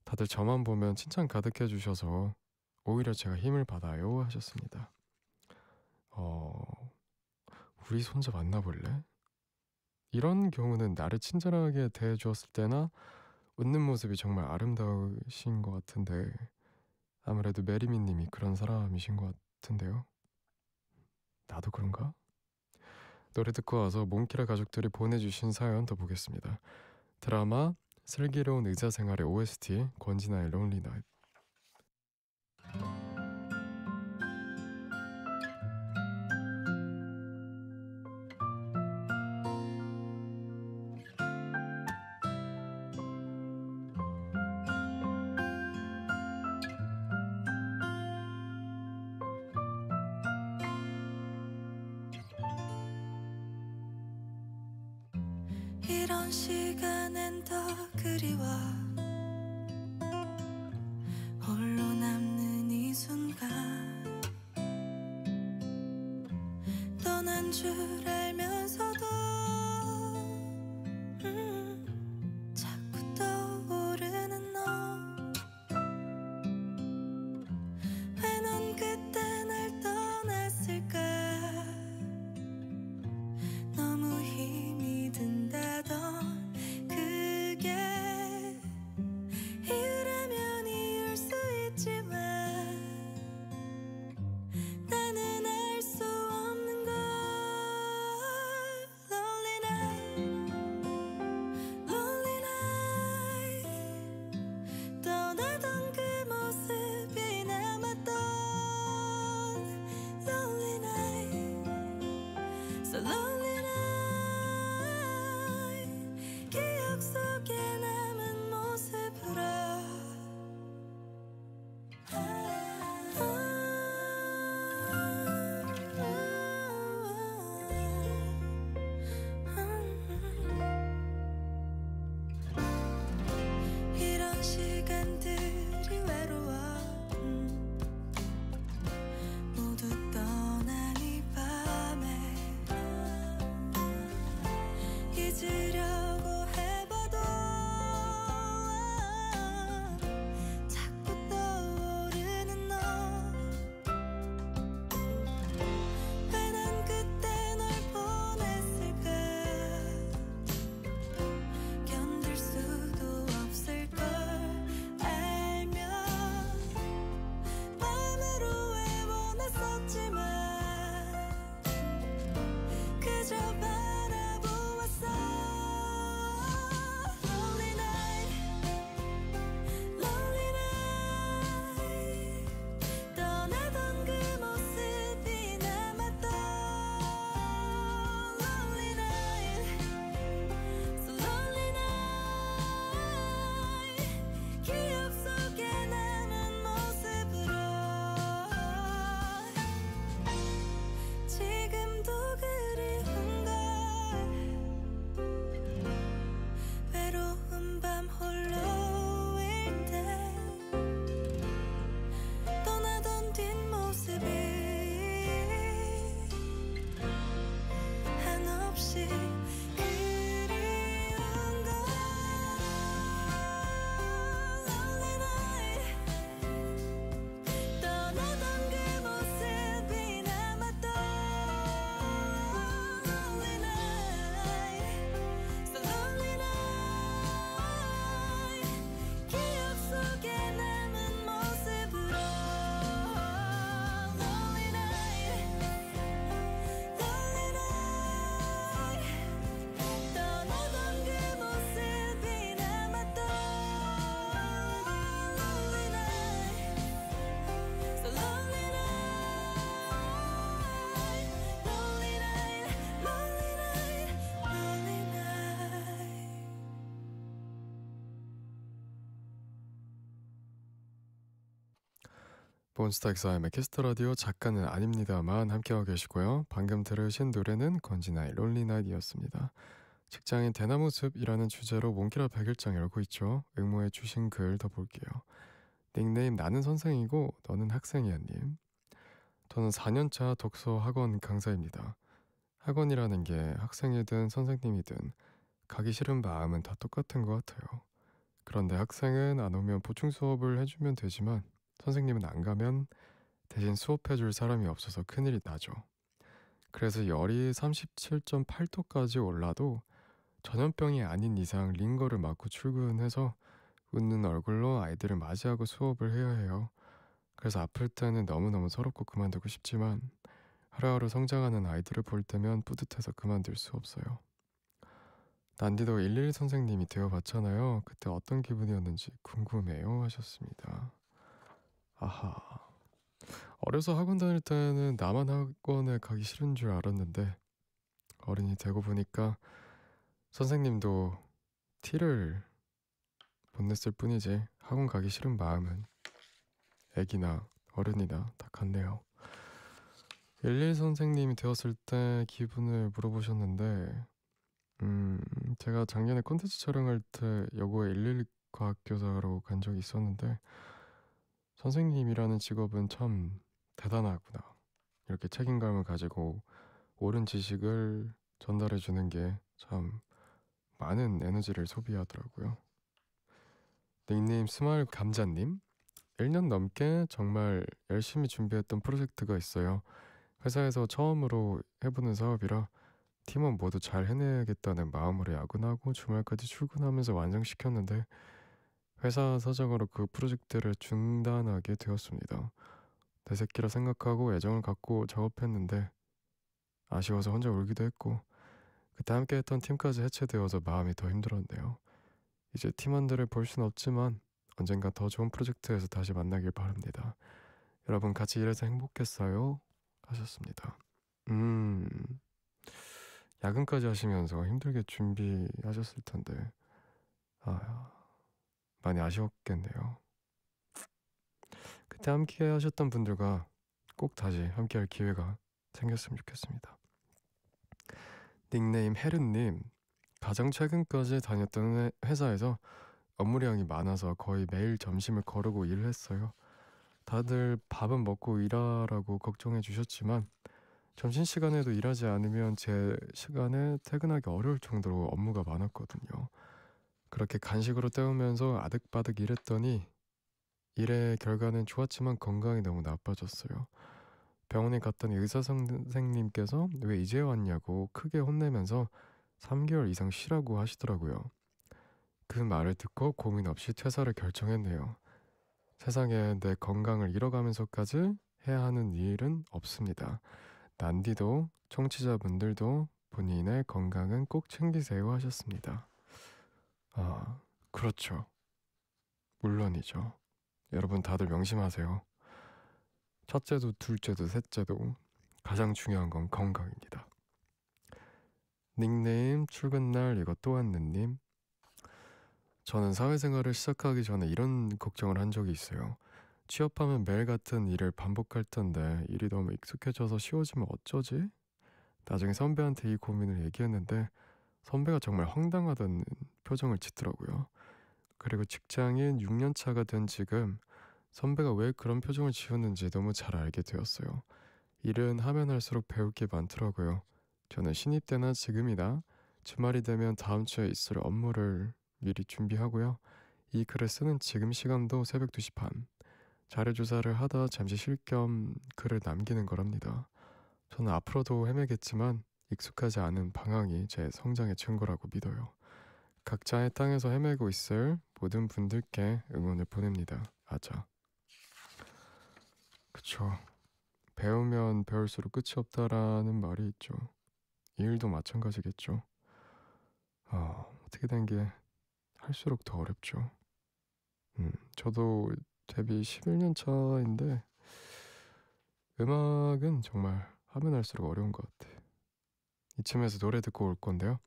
다들 저만 보면 칭찬 가득해 주셔서 오히려 제가 힘을 받아요 하셨습니다. 우리 손자 만나볼래? 이런 경우는 나를 친절하게 대해주었을 때나 웃는 모습이 정말 아름다우신 것 같은데 아무래도 메리미님이 그런 사람이신 것 같은데요. 나도 그런가? 노래 듣고 와서 몽키라 가족들이 보내주신 사연 더 보겠습니다. 드라마 슬기로운 의사생활의 OST 권진아의 론리 나잇. 이런 시간엔 더 그리워 홀로 남는 이 순간 떠난 줄 알면서도 자꾸 떠오르는 너 왜 넌 그때 날 떠났을까 너무 힘이 든다던 그게 이유라면 이유일 수 있지만 나는 알 수 없는 걸 몬스타엑스의 키스터라디오 작가는 아닙니다만 함께하고 계시고요. 방금 들으신 노래는 건진아의 롤리나잇이었습니다. 직장인 대나무숲이라는 주제로 몽키라 100일장 열고 있죠. 응모해 주신 글 더 볼게요. 닉네임 나는 선생이고 너는 학생이야 님. 저는 4년차 독서 학원 강사입니다. 학원이라는 게 학생이든 선생님이든 가기 싫은 마음은 다 똑같은 것 같아요. 그런데 학생은 안 오면 보충 수업을 해주면 되지만 선생님은 안 가면 대신 수업해줄 사람이 없어서 큰일이 나죠. 그래서 열이 37.8도까지 올라도 전염병이 아닌 이상 링거를 맞고 출근해서 웃는 얼굴로 아이들을 맞이하고 수업을 해야 해요. 그래서 아플 때는 너무너무 서럽고 그만두고 싶지만 하루하루 성장하는 아이들을 볼 때면 뿌듯해서 그만둘 수 없어요. 난디도 112 선생님이 되어봤잖아요. 그때 어떤 기분이었는지 궁금해요 하셨습니다. 아하. 어려서 학원 다닐 때는 나만 학원에 가기 싫은 줄 알았는데 어른이 되고 보니까 선생님도 티를 못 냈을 뿐이지 학원 가기 싫은 마음은 애기나 어른이나 다 같네요. 112 선생님이 되었을 때 기분을 물어보셨는데 제가 작년에 콘텐츠 촬영할 때 여고에 112 과학교사로 간 적이 있었는데 선생님이라는 직업은 참 대단하구나. 이렇게 책임감을 가지고 옳은 지식을 전달해 주는 게 참 많은 에너지를 소비하더라고요. 닉네임 스마일 감자님. 1년 넘게 정말 열심히 준비했던 프로젝트가 있어요. 회사에서 처음으로 해보는 사업이라 팀원 모두 잘 해내야겠다는 마음으로 야근하고 주말까지 출근하면서 완성시켰는데 회사 사정으로 그 프로젝트를 중단하게 되었습니다. 내 새끼라 생각하고 애정을 갖고 작업했는데 아쉬워서 혼자 울기도 했고 그때 함께했던 팀까지 해체되어서 마음이 더 힘들었네요. 이제 팀원들을 볼 순 없지만 언젠가 더 좋은 프로젝트에서 다시 만나길 바랍니다. 여러분 같이 일해서 행복했어요 하셨습니다. 야근까지 하시면서 힘들게 준비하셨을 텐데 많이 아쉬웠겠네요. 그때 함께 하셨던 분들과 꼭 다시 함께 할 기회가 생겼으면 좋겠습니다. 닉네임 헤르님. 가장 최근까지 다녔던 회사에서 업무량이 많아서 거의 매일 점심을 거르고 일을 했어요. 다들 밥은 먹고 일하라고 걱정해 주셨지만 점심시간에도 일하지 않으면 제 시간에 퇴근하기 어려울 정도로 업무가 많았거든요. 그렇게 간식으로 때우면서 아득바득 일했더니 일의 결과는 좋았지만 건강이 너무 나빠졌어요. 병원에 갔더니 의사 선생님께서 왜 이제 왔냐고 크게 혼내면서 3개월 이상 쉬라고 하시더라고요. 그 말을 듣고 고민 없이 퇴사를 결정했네요. 세상에 내 건강을 잃어가면서까지 해야 하는 일은 없습니다. 난디도 청취자분들도 본인의 건강은 꼭 챙기세요 하셨습니다. 그렇죠. 물론이죠. 여러분 다들 명심하세요. 첫째도 둘째도 셋째도 가장 중요한 건 건강입니다. 닉네임 출근날 이거 또 왔는님. 저는 사회생활을 시작하기 전에 이런 걱정을 한 적이 있어요. 취업하면 매일 같은 일을 반복할 텐데 일이 너무 익숙해져서 쉬워지면 어쩌지? 나중에 선배한테 이 고민을 얘기했는데 선배가 정말 황당하다는 표정을 짓더라고요. 그리고 직장인 6년차가 된 지금 선배가 왜 그런 표정을 지었는지 너무 잘 알게 되었어요. 일은 하면 할수록 배울 게 많더라고요. 저는 신입 때나 지금이나 주말이 되면 다음 주에 있을 업무를 미리 준비하고요. 이 글을 쓰는 지금 시간도 새벽 2시 반. 자료조사를 하다 잠시 쉴 겸 글을 남기는 거랍니다. 저는 앞으로도 헤매겠지만 익숙하지 않은 방황이 제 성장의 증거라고 믿어요. 각자의 땅에서 헤매고 있을 모든 분들께 응원을 보냅니다. 아자. 그쵸. 배우면 배울수록 끝이 없다라는 말이 있죠. 이 일도 마찬가지겠죠. 어떻게 된 게 할수록 더 어렵죠. 저도 데뷔 11년 차인데 음악은 정말 하면 할수록 어려운 것 같아. 이쯤에서 노래 듣고 올 건데요.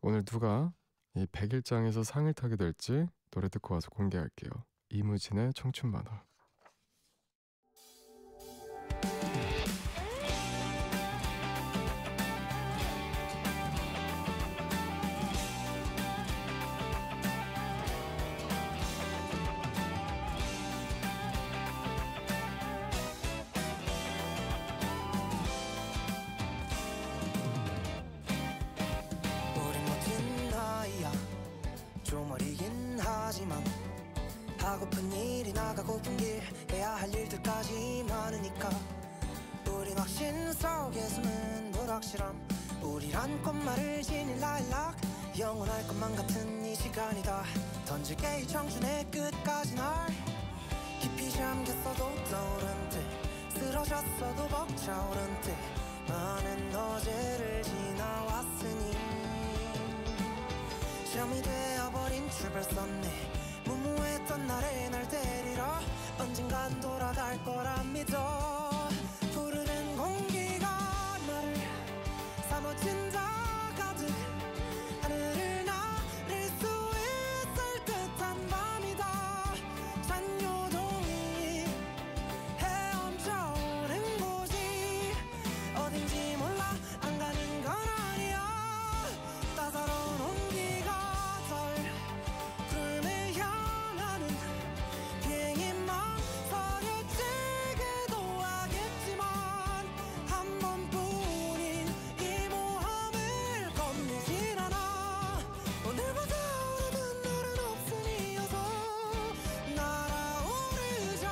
오늘 누가 이 100일장에서 상을 타게 될지 노래 듣고 와서 공개할게요. 이무진의 청춘 만화. 하지만 하고픈 일이 나가고픈 길 해야 할 일들까지 많으니까 우린 확신 속에 숨은 불확실함 우리란 꽃말을 지닌 라일락 영원할 것만 같은 이 시간이다 던질게 이 청춘의 끝까지 날 깊이 잠겼어도 떠오른 듯 쓰러졌어도 벅차오른 듯 많은 어제를 지나왔으니 점이 되어버린 출발선네 무모했던 나를 날 데리러 언젠간 돌아갈 거라 믿어 푸르른 공기가 나를 사무친다 가득 하늘을 나를 수 있을 듯한 밤이다 잔요동이 헤엄쳐 오는 곳이 어딘지 몰라 안 가는 건 아니야 따사로운 온기가 덜 구름을 향하는 비행이 망설여지기도 하겠지만 한 번뿐인 이 모험을 겁내진 않아 오늘보다 오래된 날은 없으니 어서 날아오르자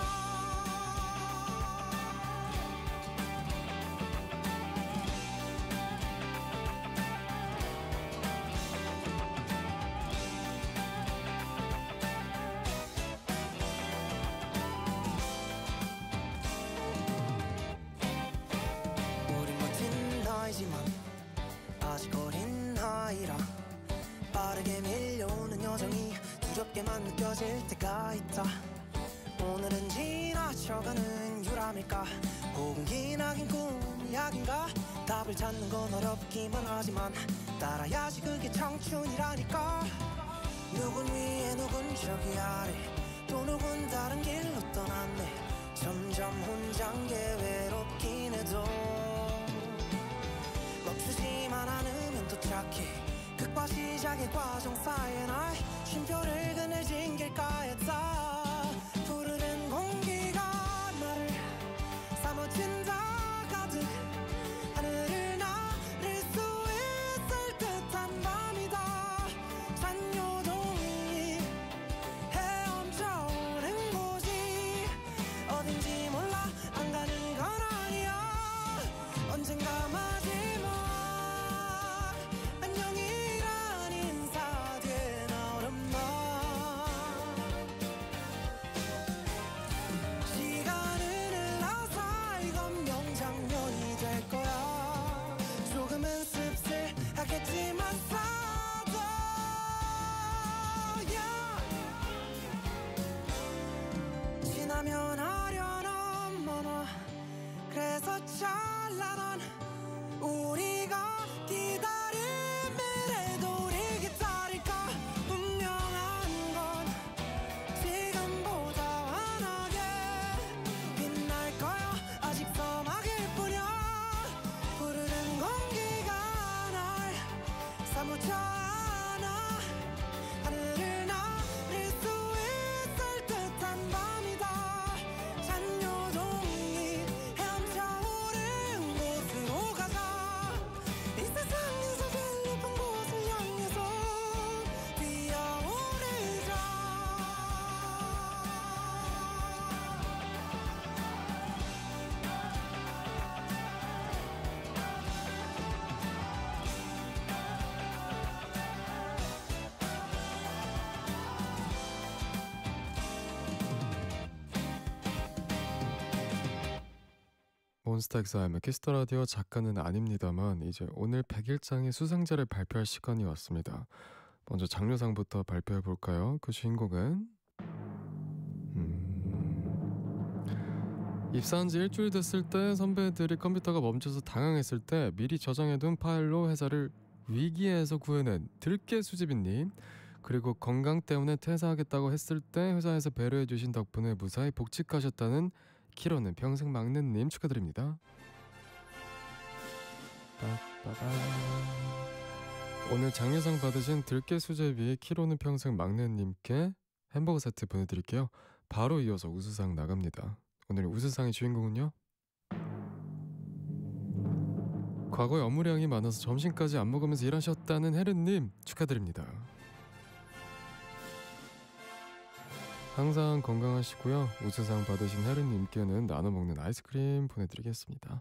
우린 멋진 나이지만 아직 어린 아이라 빠르게 밀려오는 여정이 두렵게만 느껴질 때가 있다 오늘은 지나쳐가는 유람일까 혹은 기나긴 꿈이 약인가 답을 찾는 건 어렵기만 하지만 따라야지 그게 청춘이라니까 누군 위에 누군 저기 아래 또 누군 다른 길로 떠났네 점점 혼잔 게 외롭긴 해도 멈추지만 않으면 도착해 극과 시작의 과정 사이에 날 쉼표를 그늘진 길가에 다 푸르른 공기가 나를 사무친다 가득 하늘을 나를 수 있을 듯한 밤이다 잔요동이 헤엄쳐 오는 곳이 어딘지 몰라 안 가는 건 아니야 언젠가 마지막 안녕이란 인사 뒤에 나오는 날 시간은 흘러서 이건 명장면이 될 거야 조금은 씁쓸하겠지만 사도 지나면 하려는 만화 그래서 찬란한 우리가 기다린 미래도 우리 기다릴까 분명한 건 지금보다 환하게 빛날 거야 아직 서막일 뿐이야 푸르른 공기가 날 사무쳐 안아 하늘을 나를 수 있을 듯한 밤이다 잔요동이 헤엄쳐 오른 곳으로 가자 이 세상에서 제일 높은 곳을 향해서 뛰어오르자 몬스타엑스의 키스터 라디오 작가는 아닙니다만 이제 오늘 100일장의 수상자를 발표할 시간이 왔습니다. 먼저 장려상부터 발표해 볼까요? 그 주인공은 입사한 지 일주일 됐을 때 선배들이 컴퓨터가 멈춰서 당황했을 때 미리 저장해둔 파일로 회사를 위기에서 구해낸 들깨 수지비님, 그리고 건강 때문에 퇴사하겠다고 했을 때 회사에서 배려해주신 덕분에 무사히 복직하셨다는 키로는 평생 막내님 축하드립니다. 오늘 장려상 받으신 들깨 수제비의 키로는 평생 막내님께 햄버거 세트 보내드릴게요. 바로 이어서 우수상 나갑니다. 오늘 우수상의 주인공은요, 과거에 업무량이 많아서 점심까지 안 먹으면서 일하셨다는 혜른님 축하드립니다. 항상 건강하시고요. 우수상 받으신 혜린님께는 나눠 먹는 아이스크림 보내드리겠습니다.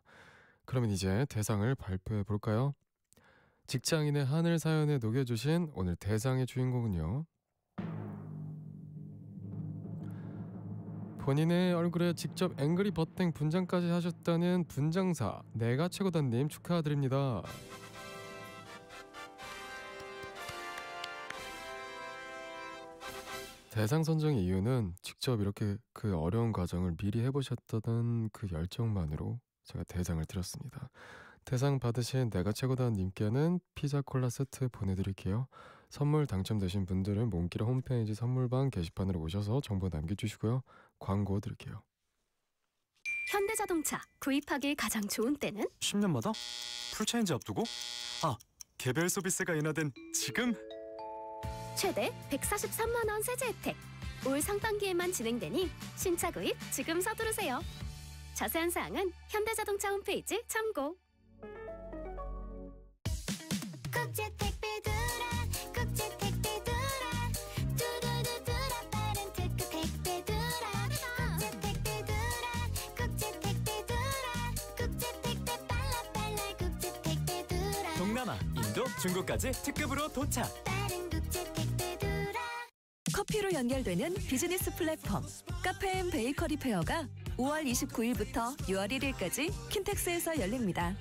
그러면 이제 대상을 발표해 볼까요? 직장인의 하늘 사연에 녹여주신 오늘 대상의 주인공은요. 본인의 얼굴에 직접 앵그리 버땡 분장까지 하셨다는 분장사 내가 최고다님 축하드립니다. 대상 선정의 이유는 직접 이렇게 그 어려운 과정을 미리 해보셨다는 그 열정만으로 제가 대상을 드렸습니다. 대상 받으신 내가 최고다 님께는 피자 콜라 세트 보내드릴게요. 선물 당첨되신 분들은 몽키라 홈페이지 선물방 게시판으로 오셔서 정보 남겨주시고요. 광고 드릴게요. 현대자동차 구입하기 가장 좋은 때는? 10년마다? 풀체인지 앞두고? 개별 서비스가 인하된 지금? 최대 143만 원 세제 혜택. 올 상반기에만 진행되니 신차 구입 지금 서두르세요. 자세한 사항은 현대자동차 홈페이지 참고. 국제택배드라 국제택배드라 두두두두라 빠른 특급 택배드라 국제택배드라 국제택배 빨라 국제택배드라 동남아, 인도, 중국까지 특급으로 도착. 커피로 연결되는 비즈니스 플랫폼 카페 앤 베이커리 페어가 5월 29일부터 6월 1일까지 킨텍스에서 열립니다.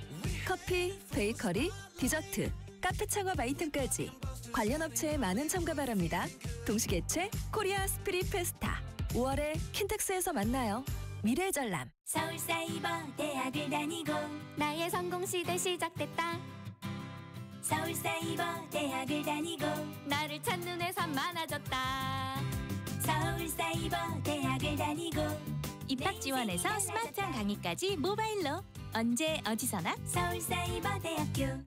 커피, 베이커리, 디저트, 카페 창업 아이템까지 관련 업체에 많은 참가 바랍니다. 동시개최 코리아 스피릿 페스타 5월에 킨텍스에서 만나요. 미래 전람 서울사이버 대학을 다니고 나의 성공 시대 시작됐다. 서울사이버 대학을 다니고 나를 찾는 회사 많아졌다. 서울사이버 대학을 다니고 입학 지원에서 스마트한 강의까지 모바일로 언제 어디서나 서울사이버 대학교.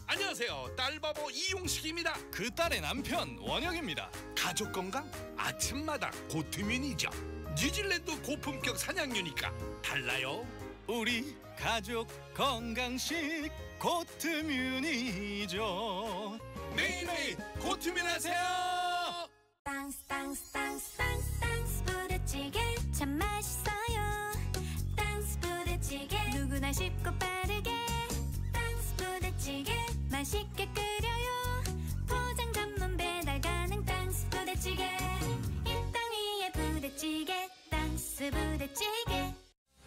안녕하세요. 딸바보 이용식입니다. 그 딸의 남편 원영입니다. 가족 건강 아침마다 고트민이죠. 뉴질랜드 고품격 사냥류니까 달라요. 우리 가족 건강식 고트뮤니죠. 매일매일 고트민 하세요. 땅스 땅스 땅스 땅스 땅스 부대찌개 참 맛있어요. 땅스 부대찌개 누구나 쉽고 빠르게 땅스 부대찌개 맛있게 끓여요. 포장 전문 배달 가능 땅스 부대찌개 이 땅 위에 부대찌개 땅스 부대찌개.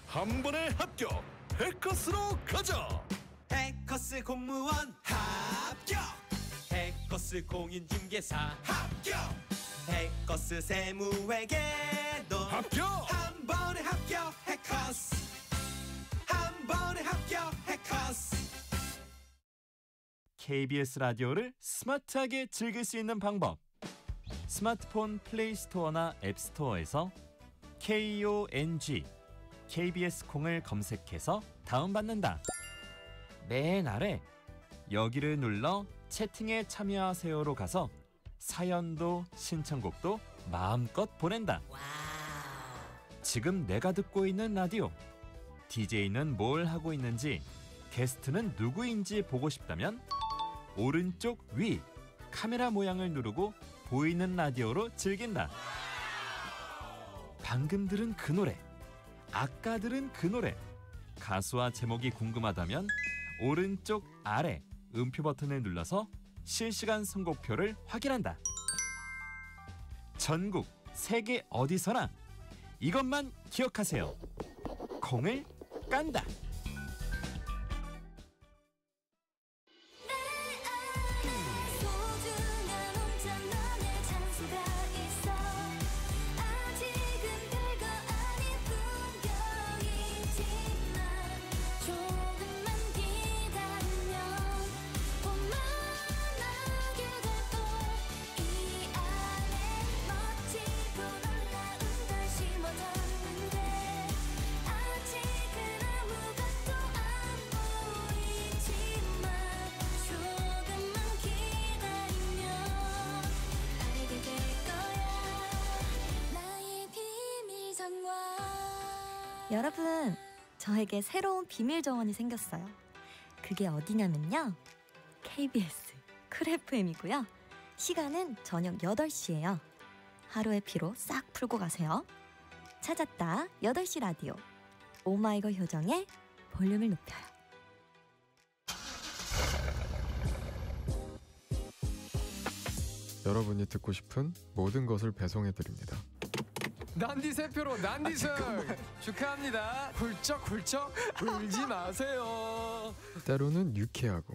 한 번에 합격 해커스로 가자. 해커스 공무원 합격. 해커스 공인중개사 합격. 해커스 세무회계도 합격. 한 번에 합격 해커스. 한 번에 합격 해커스. KBS 라디오를 스마트하게 즐길 수 있는 방법. 스마트폰 플레이 스토어나 앱 스토어에서 KONG KBS 콩을 검색해서 다운받는다. 맨 아래 여기를 눌러 채팅에 참여하세요로 가서 사연도 신청곡도 마음껏 보낸다. 지금 내가 듣고 있는 라디오, DJ는 뭘 하고 있는지, 게스트는 누구인지 보고 싶다면 오른쪽 위 카메라 모양을 누르고 보이는 라디오로 즐긴다. 방금 들은 그 노래, 아까 들은 그 노래, 가수와 제목이 궁금하다면 오른쪽 아래 음표 버튼을 눌러서 실시간 선곡표를 확인한다. 전국 세계 어디서나 이것만 기억하세요. 콩을 깐다. 여러분, 저에게 새로운 비밀 정원이 생겼어요. 그게 어디냐면요, KBS 쿨 FM이고요. 시간은 저녁 8시예요. 하루의 피로 싹 풀고 가세요. 찾았다 8시 라디오 오마이걸 효정의 볼륨을 높여요. 여러분이 듣고 싶은 모든 것을 배송해드립니다. 난디 세표로 난디승 축하합니다. 훌쩍훌쩍 울지 마세요. 때로는 유쾌하고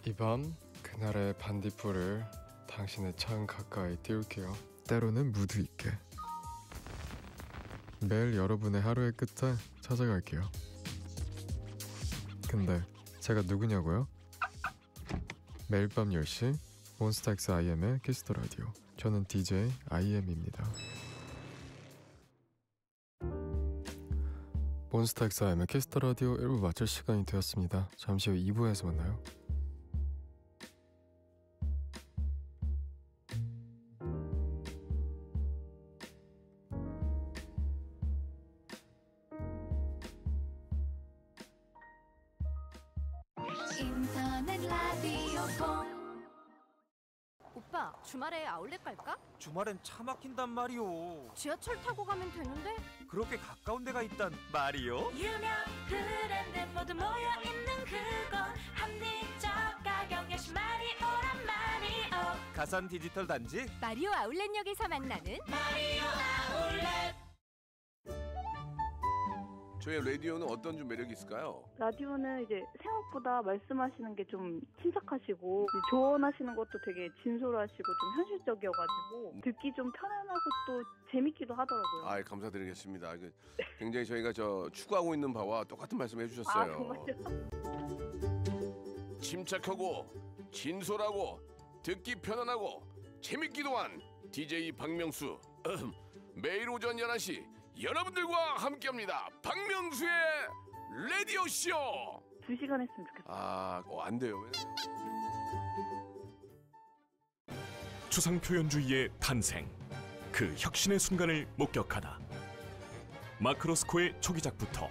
이 밤 그날의 반딧불을 당신의 창 가까이 띄울게요. 때로는 무드 있게 매일 여러분의 하루의 끝에 찾아갈게요. 근데 제가 누구냐고요? 매일 밤 10시 몬스타엑스 IM의 키스더 라디오. 저는 DJ IM입니다. 몬스타엑스 IM의 키스더 라디오 1부 마칠 시간이 되었습니다. 잠시 후 2부에서 만나요. 인터넷 라디오 공. 오빠 주말에 아울렛 갈까? 주말엔 차 막힌단 말이오. 지하철 타고 가면 되는데? 그렇게 가까운 데가 있단 말이오. 유명 브랜드 모두 모여 있는 그곳 합리적 가격 역시 마리오란 말이오. 가산 디지털 단지 마리오 아울렛역에서 만나는 마리오 아울렛. 저희 라디오는 어떤 좀 매력이 있을까요? 라디오는 이제 생각보다 말씀하시는 게 좀 침착하시고 조언하시는 것도 되게 진솔하시고 좀 현실적이어가지고 듣기 좀 편안하고 또 재밌기도 하더라고요. 아, 감사드리겠습니다. 굉장히 저희가 추구하고 있는 바와 똑같은 말씀 해주셨어요. 아, 정말요? 침착하고 진솔하고 듣기 편안하고 재밌기도 한 DJ 박명수. 매일 오전 11시 여러분들과 함께합니다. 박명수의 라디오쇼. 2시간 했으면 좋겠어요. 안 돼요. 추상 표현주의의 탄생, 그 혁신의 순간을 목격하다. 마크로스코의 초기작부터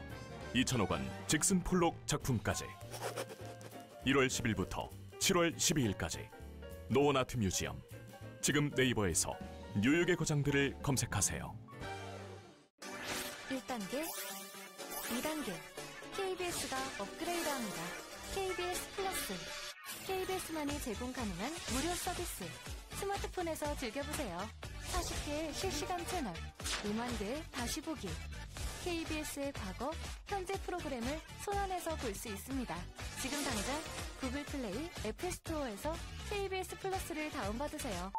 2005권 잭슨 폴록 작품까지 1월 10일부터 7월 12일까지 노원 아트 뮤지엄. 지금 네이버에서 뉴욕의 거장들을 검색하세요. 1단계, 2단계 KBS가 업그레이드합니다. KBS 플러스 KBS만이 제공 가능한 무료 서비스 스마트폰에서 즐겨보세요. 40개의 실시간 채널 5만 개의 다시 보기 KBS의 과거, 현재 프로그램을 손안에서 볼 수 있습니다. 지금 당장 구글 플레이, 애플 스토어에서 KBS 플러스를 다운받으세요.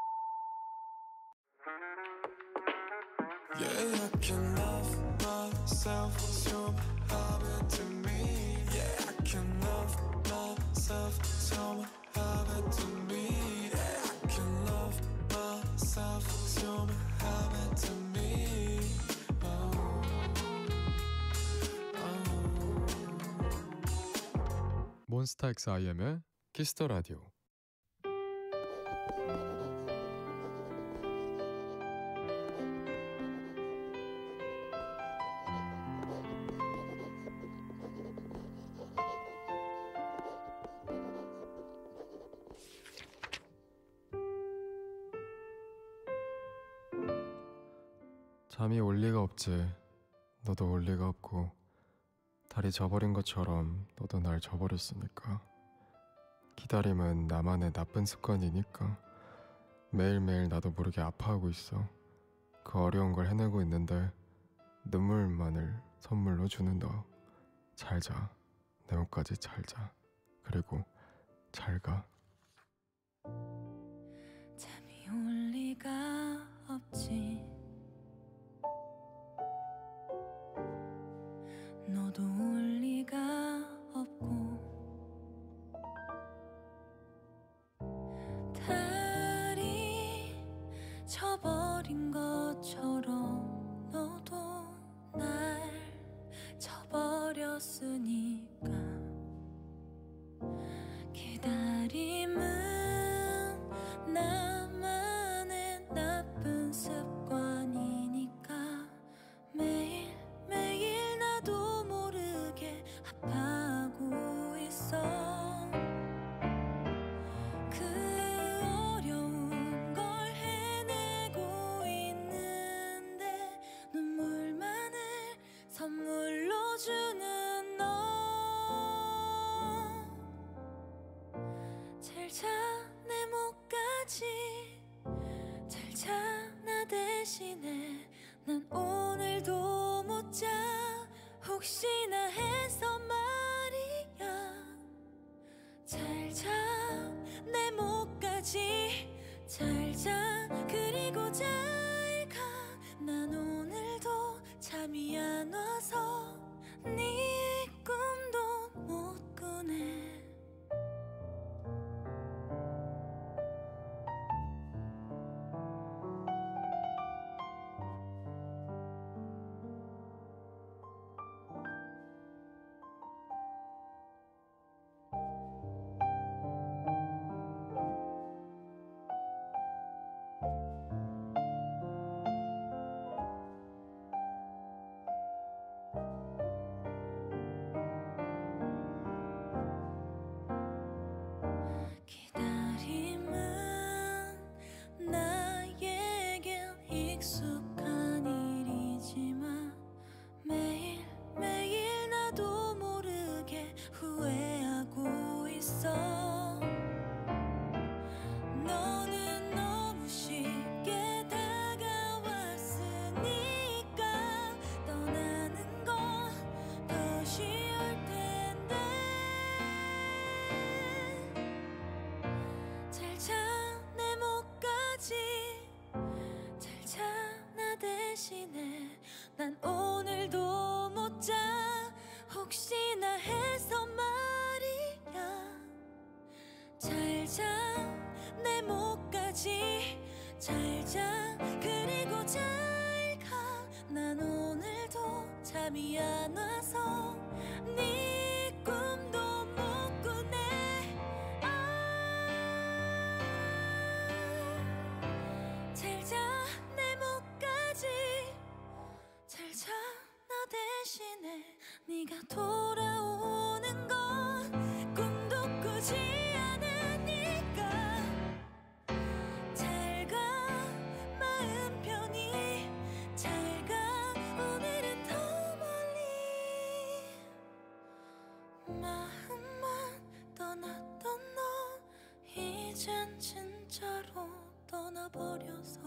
Yeah, I can love myself, so happen to me. Yeah, I can love myself, so happen to me. Yeah, I can love myself, so happen to me. Oh, 몬스타엑스 IM의 키스더 라디오. 잠이 올 리가 없지. 너도 올 리가 없고 달이 져버린 것처럼 너도 날 져버렸으니까. 기다림은 나만의 나쁜 습관이니까. 매일매일 나도 모르게 아파하고 있어. 그 어려운 걸 해내고 있는데 눈물만을 선물로 주는 너. 잘 자. 내 옷까지 잘 자. 그리고 잘 가. 잠이 올 리가 없지. 너도 올 리가 없고 달이 져버린 것처럼 너도 날 져버렸으니까. 기다림은 나만의 나쁜 습관이니까. 매일매일 나도 모르게 아파하고 있어. 그 어려운 걸 대신에 난 오늘도 못 자. 혹시나 해서 말이야. 잘 자 내 목까지 잘 자. 그리고 잘 가. 난 오늘도 잠이 안 와서 네 꿈도 못 꾸네. 난 오늘도 못 자. 혹시나 해서 말이야. 잘 자 내 목까지 잘 자. 그리고 잘 가. 난 오늘도 잠이 안 와서 네 꿈도 못 꾸네. 잘 자 내 목까지 잘 자. 나 대신에 네가 돌아오는 건 꿈도 꾸지 않으니까. 잘 가 마음 편히 잘 가. 오늘은 더 멀리 마음만 떠났던 너 이젠 진짜로 떠나버려서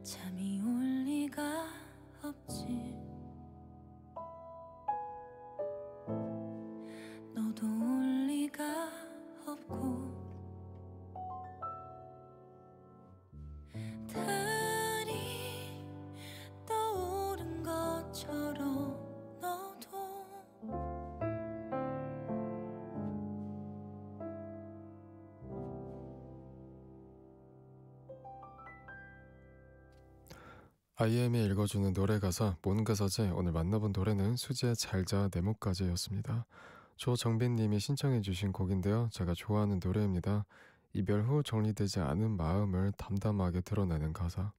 잠이 올 리가 없지. 너도 올 리가 없고. 달이 떠오른 것처럼 너도 IM이 읽어주는 노래 가사 몬가사제. 오늘 만나본 노래는 수지의 잘자 내 목까지였습니다. 조정빈님이 신청해주신 곡인데요. 제가 좋아하는 노래입니다. 이별 후 정리되지 않은 마음을 담담하게 드러내는 가사.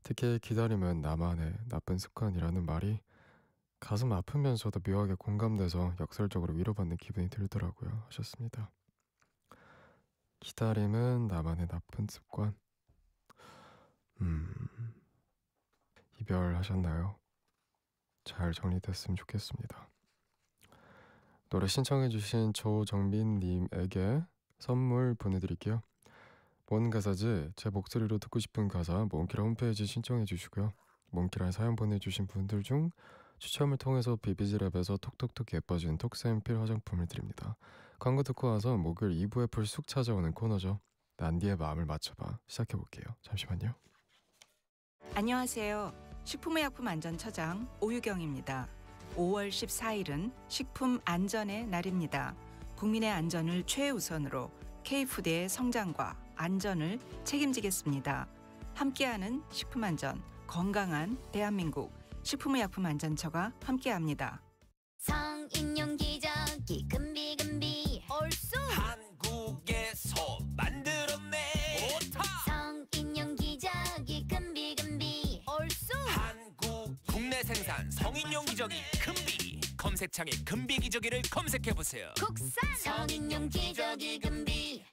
특히 기다림은 나만의 나쁜 습관이라는 말이 가슴 아프면서도 묘하게 공감돼서 역설적으로 위로받는 기분이 들더라고요. 하셨습니다. 기다림은 나만의 나쁜 습관. 이별하셨나요? 잘 정리됐으면 좋겠습니다. 노래 신청해주신 조정민님에게 선물 보내드릴게요. 몬가사즈 제 목소리로 듣고 싶은 가사 몬키라 홈페이지 신청해주시고요. 몬키라에 사연 보내주신 분들 중 추첨을 통해서 비비지랩에서 톡톡톡 예뻐진 톡스앤필 화장품을 드립니다. 광고 듣고 와서 목요일 2부에 불쑥 찾아오는 코너죠. 난디의 마음을 맞춰봐 시작해볼게요. 잠시만요. 안녕하세요. 식품의약품안전처장 오유경입니다. 5월 14일은 식품 안전의 날입니다. 국민의 안전을 최우선으로 K푸드의 성장과 안전을 책임지겠습니다. 함께하는 식품안전, 건강한 대한민국 식품의약품안전처가 함께합니다. 성인용 기저귀 금비금비 얼쑤 한국에서 만들었네. 오타. 성인용 기저귀 금비금비 얼쑤 한국 국내 생산 성인용 기저귀 금비. 검색창에 금비 기저귀를 검색해보세요. 국산 성인용 기저귀 금비.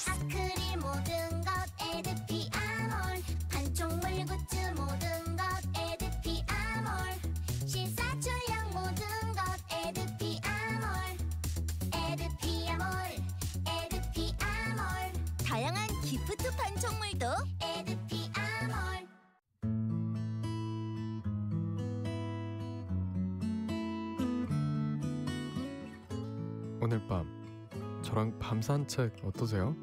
아크릴 모든 것 에드피 아몰. 반쪽물 굿즈 모든 것 에드피 아몰. 실사출력 모든 것 에드피 아몰. 에드피 아몰. 에드피 아몰. 다양한 기프트 반쪽물도 에드피 아몰. 밤 산책 어떠세요?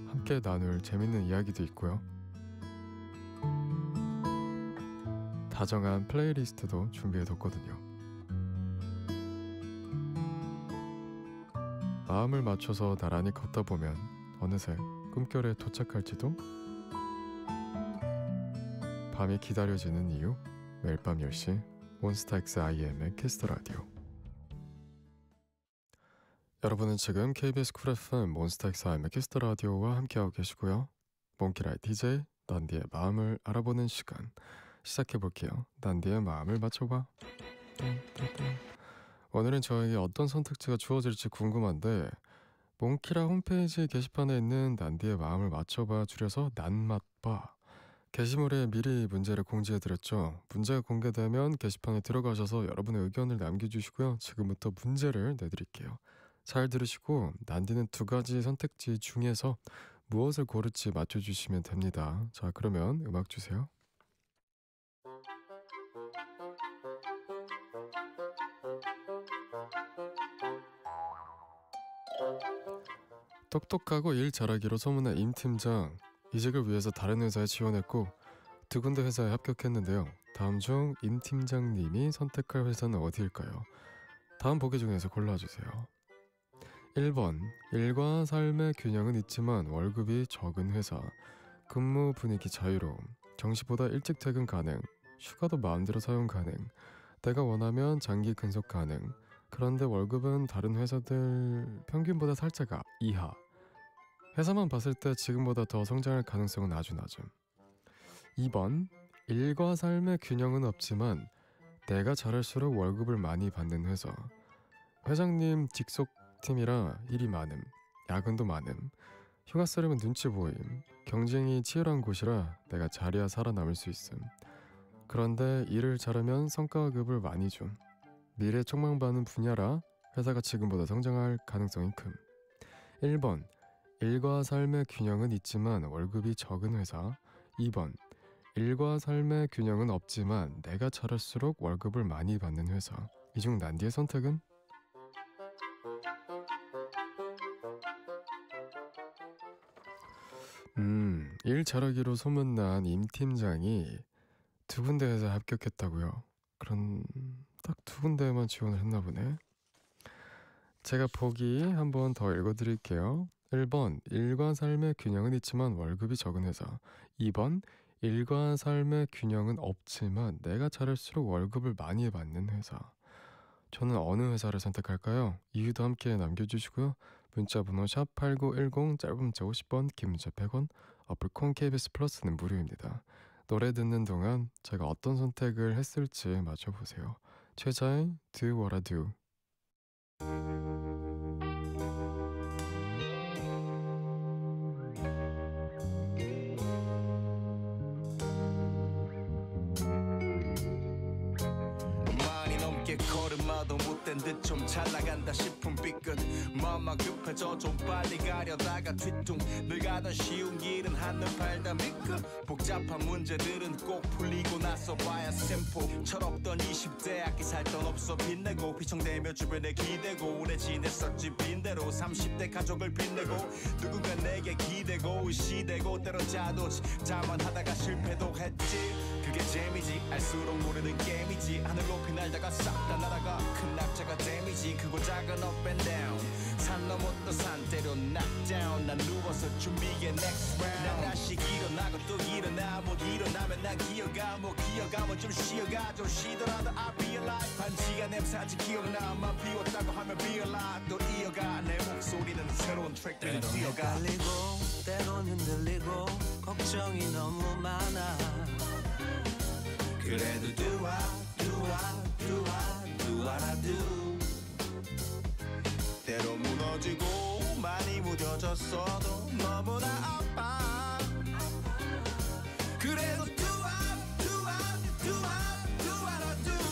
함께 나눌 재밌는 이야기도 있고요. 다정한 플레이리스트도 준비해뒀거든요. 마음을 맞춰서 나란히 걷다 보면 어느새 꿈결에 도착할지도. 밤이 기다려지는 이유, 매일 밤 10시 몬스타엑스 IM의 키스 더 라디오. 여러분은 지금 KBS 쿨 FM 몬스타엑스 IM의 키스 더 라디오와 함께하고 계시고요. 몽키라이 DJ 난디의 마음을 알아보는 시간 시작해볼게요. 난디의 마음을 맞춰봐. 오늘은 저에게 어떤 선택지가 주어질지 궁금한데, 몽키라 홈페이지 게시판에 있는 난디의 마음을 맞춰봐, 줄여서 난맛봐, 게시물에 미리 문제를 공지해드렸죠. 문제가 공개되면 게시판에 들어가셔서 여러분의 의견을 남겨주시고요. 지금부터 문제를 내드릴게요. 잘 들으시고 난디는 2가지 선택지 중에서 무엇을 고를지 맞춰주시면 됩니다. 자, 그러면 음악 주세요. 똑똑하고 일 잘하기로 소문난 임 팀장, 이직을 위해서 다른 회사에 지원했고 2군데 회사에 합격했는데요. 다음 중 임 팀장님이 선택할 회사는 어디일까요? 다음 보기 중에서 골라주세요. 1번, 일과 삶의 균형은 있지만 월급이 적은 회사, 근무 분위기 자유로움, 정시보다 일찍 퇴근 가능, 휴가도 마음대로 사용 가능, 내가 원하면 장기 근속 가능, 그런데 월급은 다른 회사들 평균보다 살짝 이하, 회사만 봤을 때 지금보다 더 성장할 가능성은 아주 낮음. 2번, 일과 삶의 균형은 없지만 내가 잘할수록 월급을 많이 받는 회사, 회장님 직속팀이라 일이 많음, 야근도 많음, 휴가 쓰려면 눈치 보임, 경쟁이 치열한 곳이라 내가 잘해야 살아남을 수 있음. 그런데 일을 잘하면 성과급을 많이 줌. 미래 촉망받는 분야라 회사가 지금보다 성장할 가능성이 큼. 1번, 일과 삶의 균형은 있지만 월급이 적은 회사. 2번, 일과 삶의 균형은 없지만 내가 잘할수록 월급을 많이 받는 회사. 이 중 난디의 선택은? 일 잘하기로 소문난 임 팀장이 2군데 회사에 합격했다고요? 그런 딱 2군데에만 지원을 했나 보네. 제가 보기 한번 더 읽어드릴게요. 1번, 일과 삶의 균형은 있지만 월급이 적은 회사. 2번, 일과 삶의 균형은 없지만 내가 잘할수록 월급을 많이 받는 회사. 저는 어느 회사를 선택할까요? 이유도 함께 남겨주시고요. 문자번호 샵8910, 짧은 문자 50원, 긴 문자 100원, 어플콘 KBS 플러스는 무료입니다. 노래 듣는 동안 제가 어떤 선택을 했을지 맞춰보세요. 최자의 Do What I Do. 걸음마도 못된 듯 좀 잘 나간다 싶은 삐끗, 마음만 급해져 좀 빨리 가려다가 뒤뚱, 늘 가던 쉬운 길은 한눈 팔다 미끄, 복잡한 문제들은 꼭 풀리고 나서 봐야 샘포. 철없던 20대 악기 살 돈 없어 빚내고, 휘청대며 주변에 기대고 오래 지냈었지 빈대로. 30대 가족을 빚내고 누군가 내게 기대고 의시되고, 때론 자만하다가 실패도 했지. 그게 재미지, 알수록 모르는 게임이지. 하늘 높이 날다가 싹 다 날아가 큰 낙자가 데미지. 크고 작은 up and down, 산 넘었던 산 때려 knock down. 난 누워서 준비해 next round. 난 다시 일어나고 또 일어나, 못 일어나면 난 기어가, 못 기어가면 좀 쉬어가. 좀 쉬더라도 I'll be alive. 반지가 냄새 아직 기억나, 맘 비웠다고 하면 be alive. 또 이어가, 내 목소리는 새로운 트랙들을 뛰어가. 때론 헷갈리고 때론 흔들리고 걱정이 너무 많아. 그래도 do what I do. 때로 무너지고 많이 무뎌졌어도 너보다 아파. 그래도 do what I do.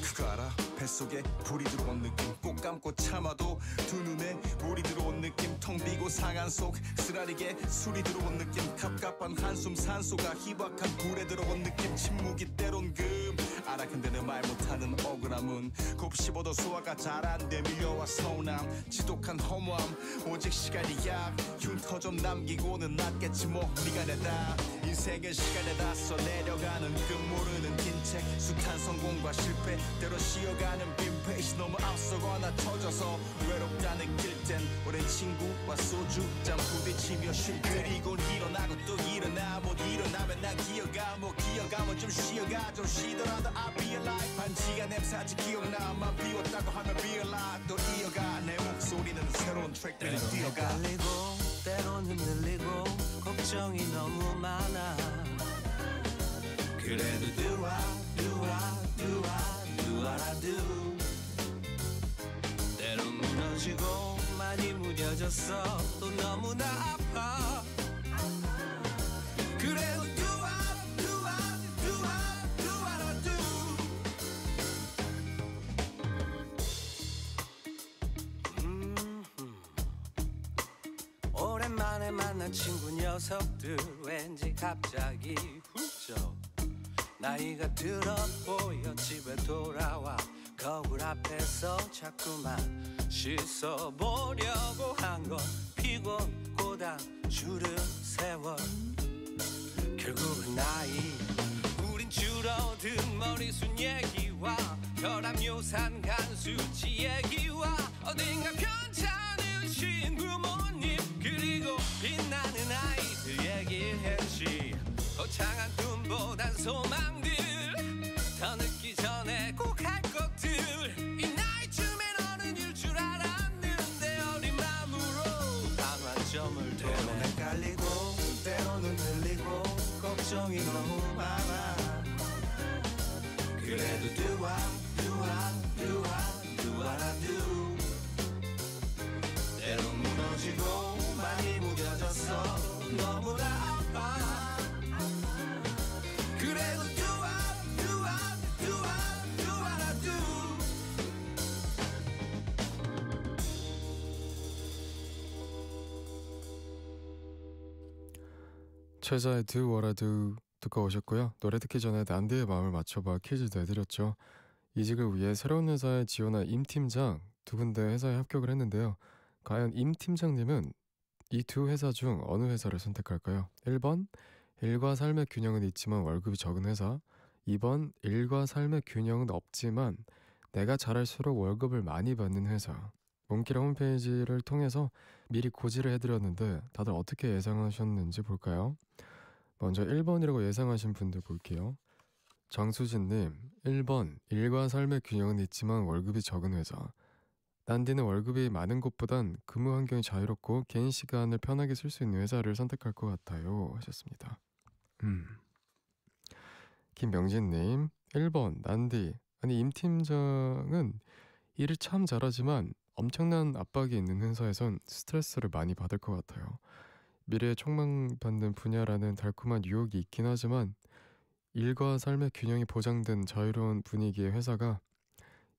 그거 알아? 뱃속에 불이 들어온 느낌, 꼭 감고 참아도 두 눈에 물이 들어온 느낌. 텅 비고 상한 속 쓰라리게 술이 들어온 느낌 갑갑한 한숨 산소가 희박한 불에 들어온 느낌 침묵이 때론 금 알아 근데 내 말 못하는 억울함은 곱씹어도 소화가 잘 안 돼 밀려와 서운함 지독한 허무함 오직 시간이야 흉터 좀 남기고는 낫겠지 뭐 네가 내다 인생은 시간에 닿서 내려가는 끝 모르는 긴 책 숱한 성공과 실패 때로 쉬어가는 빈 페이지 너무 앞서거나 터져서 외롭다 느낄 땐 오랜 친구와 소주 잔 부딪히며 쉴 때 그리고 일어나고 또 일어나 못 일어나면 난 기어가 뭐 기어가면 좀 쉬어가 좀 쉬더라도 I'll be alive 반지가 냄새 아직 기억나 맘 비웠다고 하면 be alive 또 이어가 내 목소리는 새로운 트랙들을 뛰어가 헷갈리고 때론 흔들리고 걱정이 너무 많아 그래도 do what I do 때론 무너지고 많이 무뎌졌어 또 너무나 아파 그래도 do what I do 오랜만에 만난 친구 녀석들 왠지 갑자기 훌쩍 나이가 들어 보여 집에 돌아와 거울 앞에서 자꾸만 씻어보려고 한 건 피곤 고단 줄을 세월 결국은 나이 우린 줄어든 머리숱 얘기와 혈압요산 간수치 얘기와 어딘가 편찮으신 부모님 그리고 빛나는 아이들 얘기를 했지 거창한 꿈보단 소망들 더 늦기 전에 꼭 할 것들 이 나이쯤엔 어른일 줄 알았는데 어린 마음으로 단환점을 때론 헷갈리고 때로는 흘리고 걱정이 너무 많아 그래도 do what I do 때론 무너지고 많이 무뎌졌어 너무나 아파 그래도 do what I do 최자의 Do What I Do 듣고 오셨고요. 노래 듣기 전에 난디의 마음을 맞춰봐 퀴즈도 해드렸죠. 이직을 위해 새로운 회사에 지원한 임 팀장 두 군데 회사에 합격을 했는데요. 과연 임 팀장님은 이 두 회사 중 어느 회사를 선택할까요? 1번 일과 삶의 균형은 있지만 월급이 적은 회사 2번 일과 삶의 균형은 없지만 내가 잘할수록 월급을 많이 받는 회사 몸키라 홈페이지를 통해서 미리 고지를 해드렸는데 다들 어떻게 예상하셨는지 볼까요? 먼저 1번이라고 예상하신 분들 볼게요. 정수진님 1번 일과 삶의 균형은 있지만 월급이 적은 회사 난디는 월급이 많은 곳보단 근무 환경이 자유롭고 개인 시간을 편하게 쓸 수 있는 회사를 선택할 것 같아요 하셨습니다. 김명진님 1번 난디 아니 임 팀장은 일을 참 잘하지만 엄청난 압박이 있는 회사에선 스트레스를 많이 받을 것 같아요. 미래에 촉망받는 분야라는 달콤한 유혹이 있긴 하지만 일과 삶의 균형이 보장된 자유로운 분위기의 회사가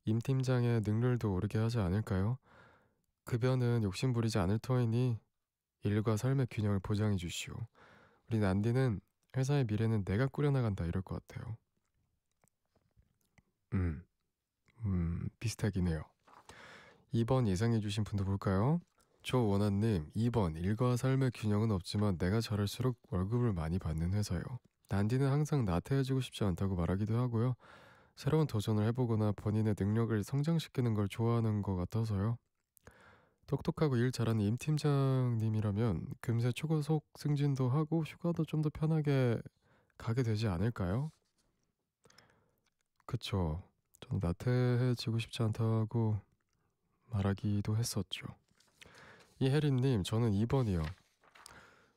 임 팀장의 능률도 오르게 하지 않을까요? 급여는 욕심부리지 않을 터이니 일과 삶의 균형을 보장해 주시오. 우리 난디는 회사의 미래는 내가 꾸려나간다 이럴 것 같아요. 비슷하긴 해요. 2번 예상해주신 분도 볼까요? 조원아님 2번 일과 삶의 균형은 없지만 내가 잘할수록 월급을 많이 받는 회사요. 난디는 항상 나태해지고 싶지 않다고 말하기도 하고요. 새로운 도전을 해보거나 본인의 능력을 성장시키는 걸 좋아하는 것 같아서요. 똑똑하고 일 잘하는 임 팀장님이라면 금세 초고속 승진도 하고 휴가도 좀 더 편하게 가게 되지 않을까요? 그쵸. 저는 나태해지고 싶지 않다고 말하기도 했었죠. 이혜린님 저는 2번이요.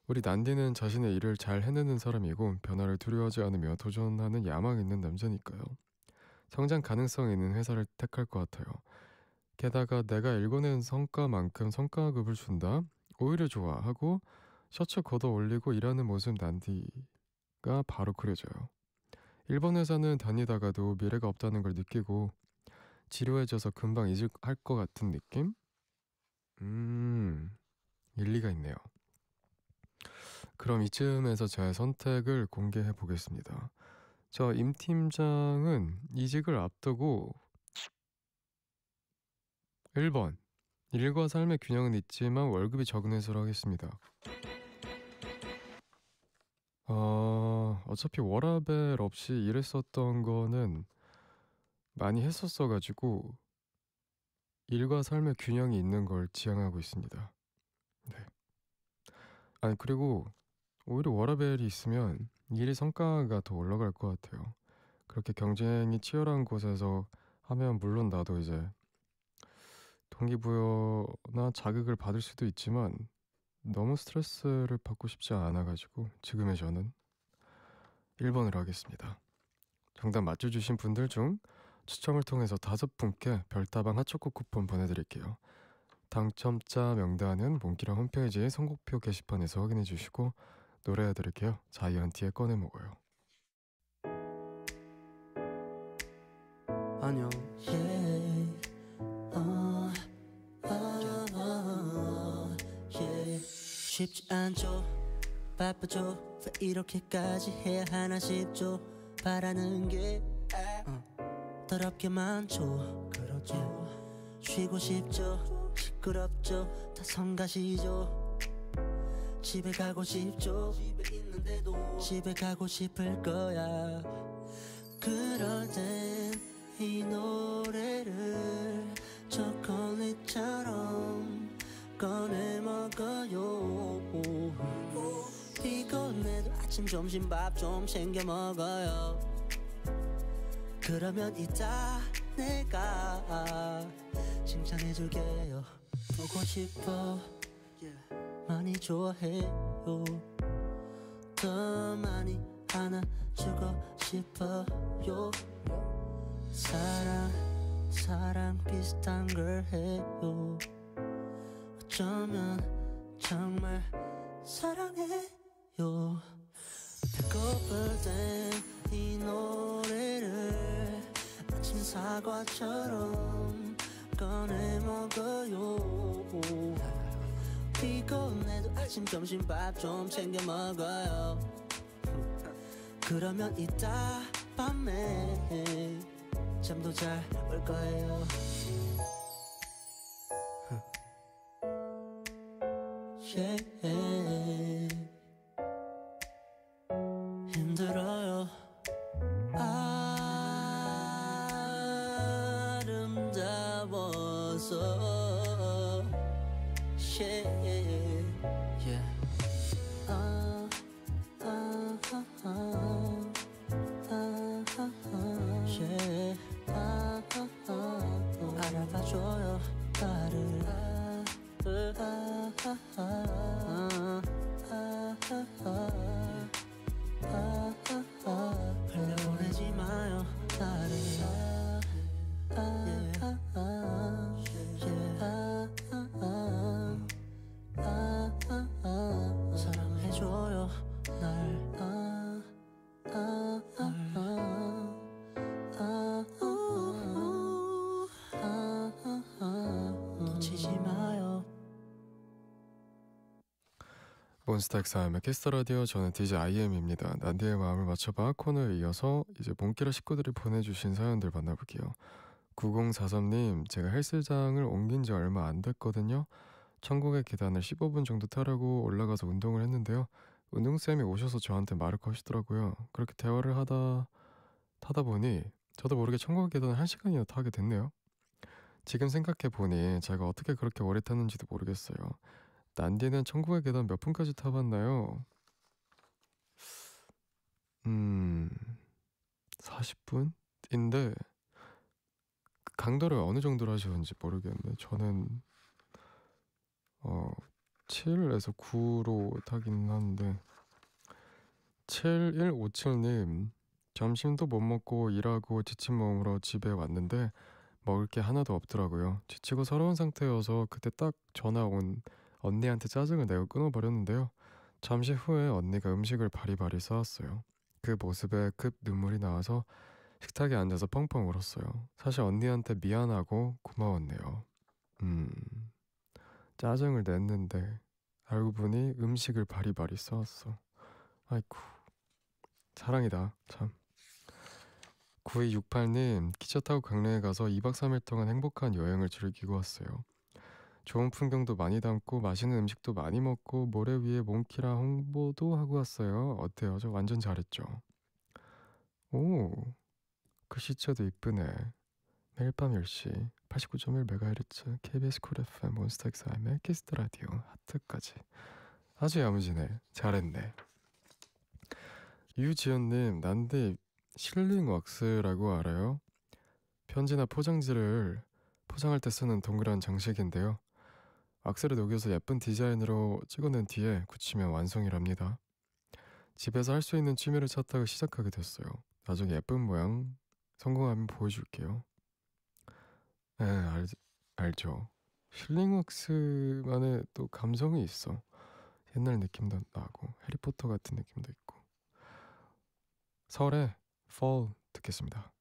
우리 난디는 자신의 일을 잘 해내는 사람이고 변화를 두려워하지 않으며 도전하는 야망 있는 남자니까요. 성장 가능성 있는 회사를 택할 것 같아요. 게다가 내가 일궈낸 성과만큼 성과급을 준다? 오히려 좋아 하고 셔츠 걷어 올리고 일하는 모습 난디가 바로 그려져요. 일본 회사는 다니다가도 미래가 없다는 걸 느끼고 지루해져서 금방 이직할 것 같은 느낌? 일리가 있네요. 그럼 이쯤에서 제 선택을 공개해 보겠습니다. 저 임 팀장은 이직을 앞두고 1번 일과 삶의 균형은 있지만 월급이 적은 회사로 하겠습니다. 어차피 워라밸 없이 일했었던 거는 많이 했었어가지고 일과 삶의 균형이 있는 걸 지향하고 있습니다. 네. 아니 그리고 오히려 워라밸이 있으면 일의 성과가 더 올라갈 것 같아요. 그렇게 경쟁이 치열한 곳에서 하면 물론 나도 이제 동기부여나 자극을 받을 수도 있지만 너무 스트레스를 받고 싶지 않아가지고 지금의 저는 1번으로 하겠습니다. 정답 맞춰주신 분들 중 추첨을 통해서 5분께 별다방 핫초코 쿠폰 보내드릴게요. 당첨자 명단은 몽키랑 홈페이지의 선곡표 게시판에서 확인해주시고 노래해드릴게요. 자이언티의 꺼내 먹어요. 안녕. 쉽지 않죠. 바쁘죠. 왜 이렇게까지 해야 하나 싶죠. 바라는 게 더럽게 많죠. 그렇죠. 쉬고 싶죠. 시끄럽죠. 다 성가시죠. 집에 가고 싶죠. 집에 있는데도 집에 가고 싶을 거야. 그럴 땐 이 노래를 초콜릿처럼 꺼내 먹어요. 피곤해도 아침 점심 밥 좀 챙겨 먹어요. 그러면 이따 내가 칭찬해줄게요. 보고 싶어 많이 좋아해요. 더 많이 안아주고 싶어요. 사랑 비슷한 걸 해요. 어쩌면 정말 사랑해요. 배고플 땐 이 노래를 아침 사과처럼 꺼내 먹어요. 피곤해도 아침 점심 밥 좀 챙겨 먹어요. 그러면 이따 밤에 잠도 잘 올 거예요. 힘들어요. 아름다워서 알아봐줘요 나를. 흘려보내지 마요 나를. 사랑해줘요 날. 놓치지 마요. 몬스타엑스의 키스터라디오. 저는 DJ IM입니다. 난디의 마음을 맞춰봐 코너에 이어서 이제 몽키라 식구들이 보내주신 사연들 만나볼게요. 9043님, 제가 헬스장을 옮긴 지 얼마 안 됐거든요. 천국의 계단을 15분 정도 타라고 올라가서 운동을 했는데요. 운동쌤이 오셔서 저한테 말을 거시더라고요. 그렇게 대화를 타다 보니 저도 모르게 천국의 계단을 1시간이나 타게 됐네요. 지금 생각해보니 제가 어떻게 그렇게 오래 탔는지도 모르겠어요. 난디는 천국의 계단 몇 분까지 타봤나요? 40분인데 강도를 어느 정도로 하셨는지 모르겠네. 저는 7에서 9로 타긴 하는데. 7157님, 점심도 못 먹고 일하고 지친 몸으로 집에 왔는데 먹을 게 하나도 없더라고요. 지치고 서러운 상태여서 그때 딱 전화 온 언니한테 짜증을 내고 끊어버렸는데요. 잠시 후에 언니가 음식을 바리바리 싸왔어요. 그 모습에 급 눈물이 나와서 식탁에 앉아서 펑펑 울었어요. 사실 언니한테 미안하고 고마웠네요. 짜증을 냈는데 알고 보니 음식을 바리바리 싸왔어. 아이쿠, 자랑이다 참. 9268님, 기차 타고 강릉에 가서 2박 3일 동안 행복한 여행을 즐기고 왔어요. 좋은 풍경도 많이 담고 맛있는 음식도 많이 먹고 모래 위에 몽키라 홍보도 하고 왔어요. 어때요? 저 완전 잘했죠? 오, 글씨체도 이쁘네. 매일 밤 10시 89.1MHz KBS 쿨 FM 몬스타엑스의 키스트 라디오 하트까지. 아주 야무지네. 잘했네. 유지연님, 난데 실링 왁스라고 알아요? 편지나 포장지를 포장할 때 쓰는 동그란 장식인데요. 왁스를 녹여서 예쁜 디자인으로 찍어낸 뒤에 굳히면 완성이랍니다. 집에서 할 수 있는 취미를 찾다가 시작하게 됐어요. 나중에 예쁜 모양 성공하면 보여줄게요. 네, 알죠. 실링 왁스만의 또 감성이 있어. 옛날 느낌도 나고 해리포터 같은 느낌도 있고. 설의 Fall 듣겠습니다.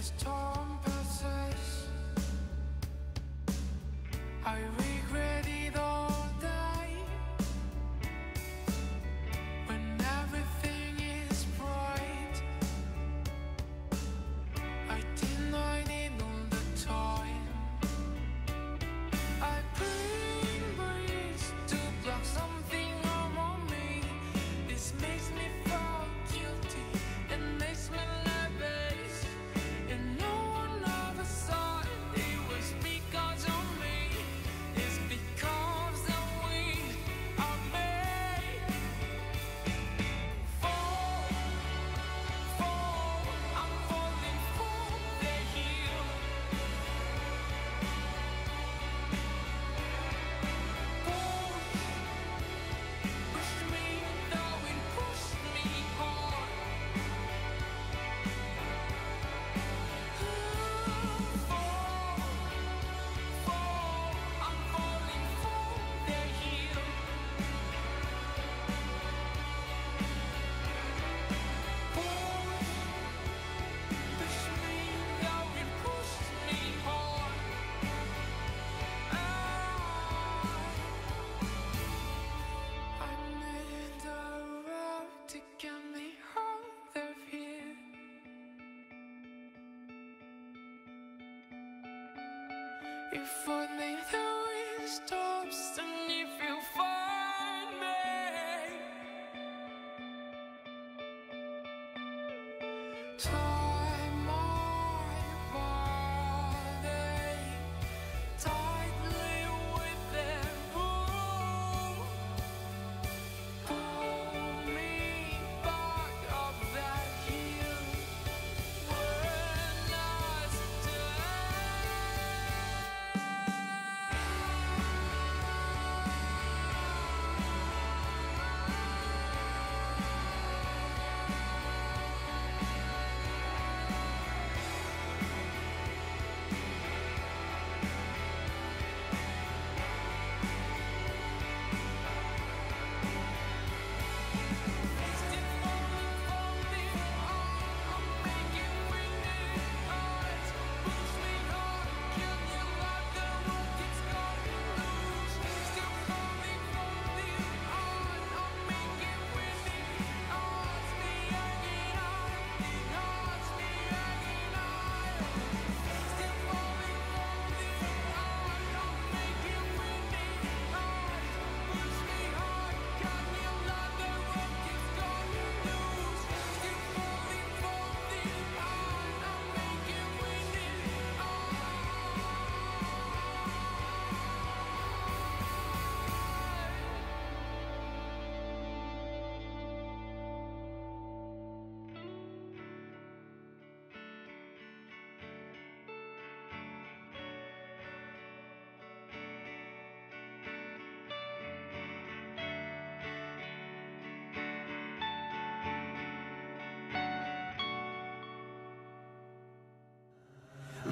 storm passes, I regret it all day. When everything is bright, I denied it all the time. I bring breeze to block something on me. This makes me feel guilty and makes me lavish. And no one ever saw it. It was because of me. It's because of we are made. Fall, fall, I'm falling for the hill. Push me, though it pushed me hard. I'm falling for the hill. Push me, though it pushed me hard. I need a road to get me out of here. If only the wind stops and if you find me, time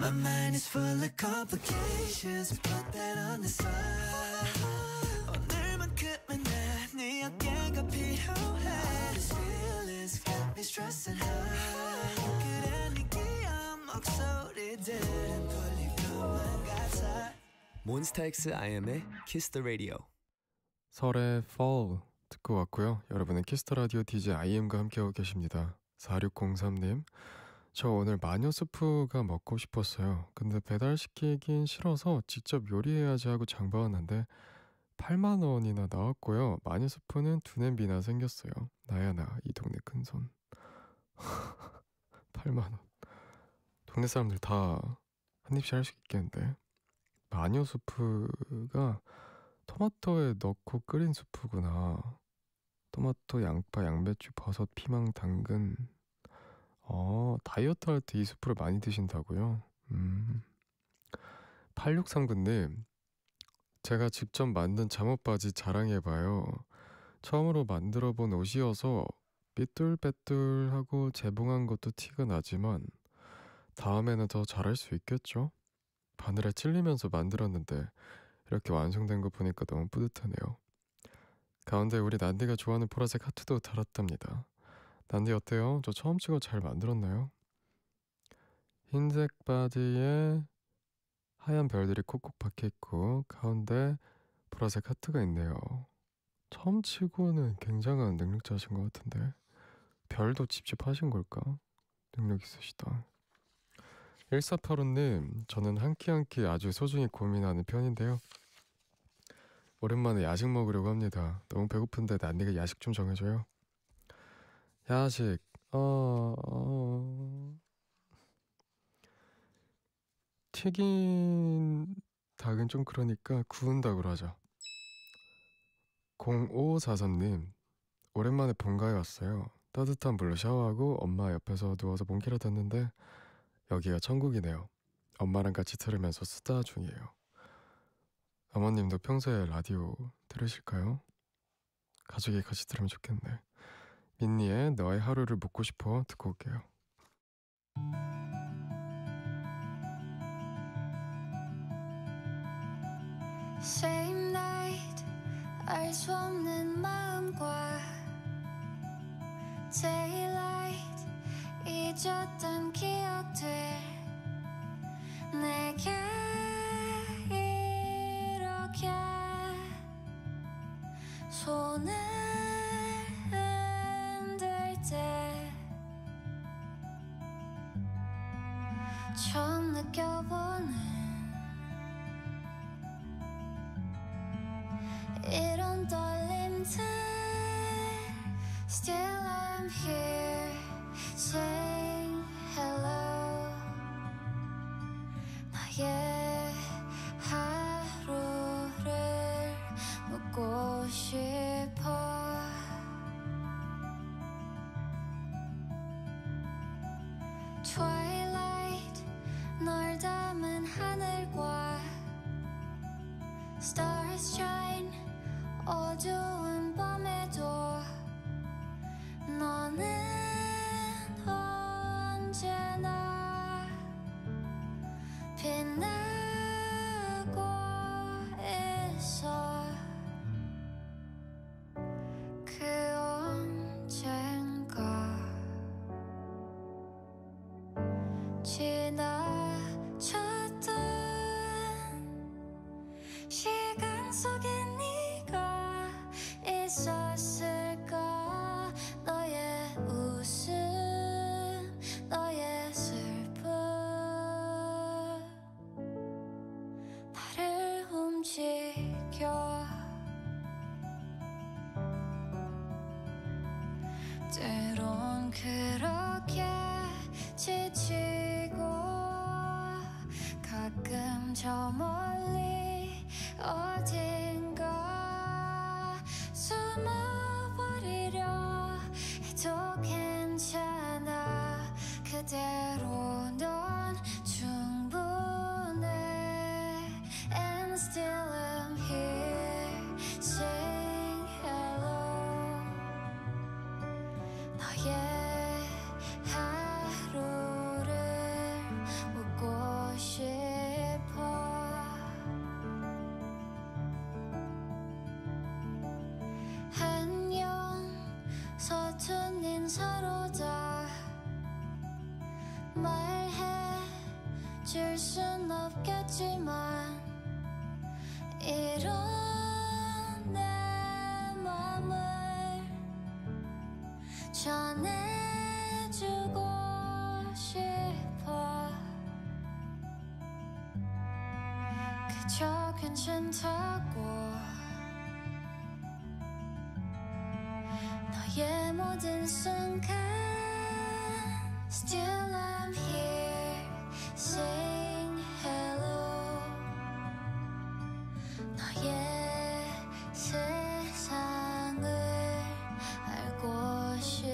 My mind is full of complications. Put that on the side. 오늘만큼은 내 어깨가 필요해. These feelings got me stressing high. 그래 네 귀여운 목소리들은 돌릴 것만 같아. 몬스타엑스 IM의 Kiss the Radio. 설의 Fall 듣고 왔고요. 여러분은 키스터 라디오 DJ IM과 함께하고 계십니다. 4603님, 저 오늘 마녀 스프가 먹고 싶었어요. 근데 배달시키긴 싫어서 직접 요리해야지 하고 장봐왔는데 8만 원이나 나왔고요. 마녀 스프는 두 냄비나 생겼어요. 나야 나 이 동네 큰손. 8만 원. 동네 사람들 다 한 입씩 할 수 있겠는데. 마녀 스프가 토마토에 넣고 끓인 수프구나. 토마토, 양파, 양배추, 버섯, 피망, 당근. 다이어트 할 때 이 수프를 많이 드신다고요? 8639님, 제가 직접 만든 잠옷바지 자랑해봐요. 처음으로 만들어본 옷이어서 삐뚤빼뚤하고 재봉한 것도 티가 나지만 다음에는 더 잘할 수 있겠죠? 바늘에 찔리면서 만들었는데 이렇게 완성된 거 보니까 너무 뿌듯하네요. 가운데 우리 난디가 좋아하는 보라색 하트도 달았답니다. 난디 어때요? 저 처음 찍어 잘 만들었나요? 흰색 바지에 하얀 별들이 콕콕 박혀있고 가운데 보라색 하트가 있네요. 처음 치고는 굉장한 능력자신 것 같은데 별도 직접 하신 걸까? 능력 있으시다. 1485님, 저는 한 끼 한 끼 아주 소중히 고민하는 편인데요. 오랜만에 야식 먹으려고 합니다. 너무 배고픈데 난디가 야식 좀 정해줘요. 야식, 튀긴 닭은 좀 그러니까 구운 닭으로 하자. 0543님, 오랜만에 본가에 왔어요. 따뜻한 물로 샤워하고 엄마 옆에서 누워서 몽키라 듣는데 여기가 천국이네요. 엄마랑 같이 들으면서 수다 중이에요. 어머님도 평소에 라디오 들으실까요? 가족이 같이 들으면 좋겠네. 민니의 너의 하루를 묻고 싶어 듣고 올게요. Same night 알 수 없는 마음과 Daylight 잊었던 기억들 내게 이렇게 손을 흔들 때 처음 느껴보는 이런 떨림들 Still I'm here saying hello 나의 하루를 묻고 싶어 Twilight 널 담은 하늘과 Stars shine 어두운 밤에도 너는 언제나 빛나고 있어 그 언젠가 지나쳤던 시간 속에 네가 있었을까 너의 웃음 너의 슬픔 나를 움직여 때론 그렇게 지치고 가끔 저 멀리 어딘가 숨어버리려 해도 괜찮아 그대로 넌 충분해 And still I'm here saying hello 너의 하루를 묻고 없겠지만 이런 내 맘을 전해주고 싶어. 그저 괜찮다고 너의 모든 순간 Still I'm here saying hello. 너의 세상을 알고 싶어.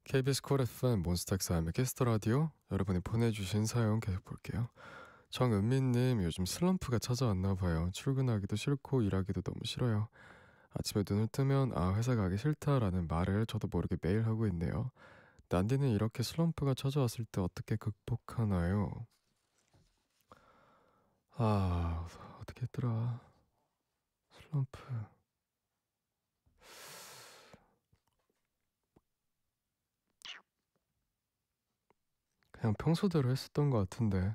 KBS 콜 FM 몬스타엑스의 키스터 라디오, 여러분이 보내주신 사연 계속 볼게요. 정은민님, 요즘 슬럼프가 찾아왔나 봐요. 출근하기도 싫고 일하기도 너무 싫어요. 아침에 눈을 뜨면 아, 회사 가기 싫다라는 말을 저도 모르게 매일 하고 있네요. 난디는 이렇게 슬럼프가 찾아왔을 때 어떻게 극복하나요? 어떻게 했더라. 슬럼프. 그냥 평소대로 했었던 것 같은데,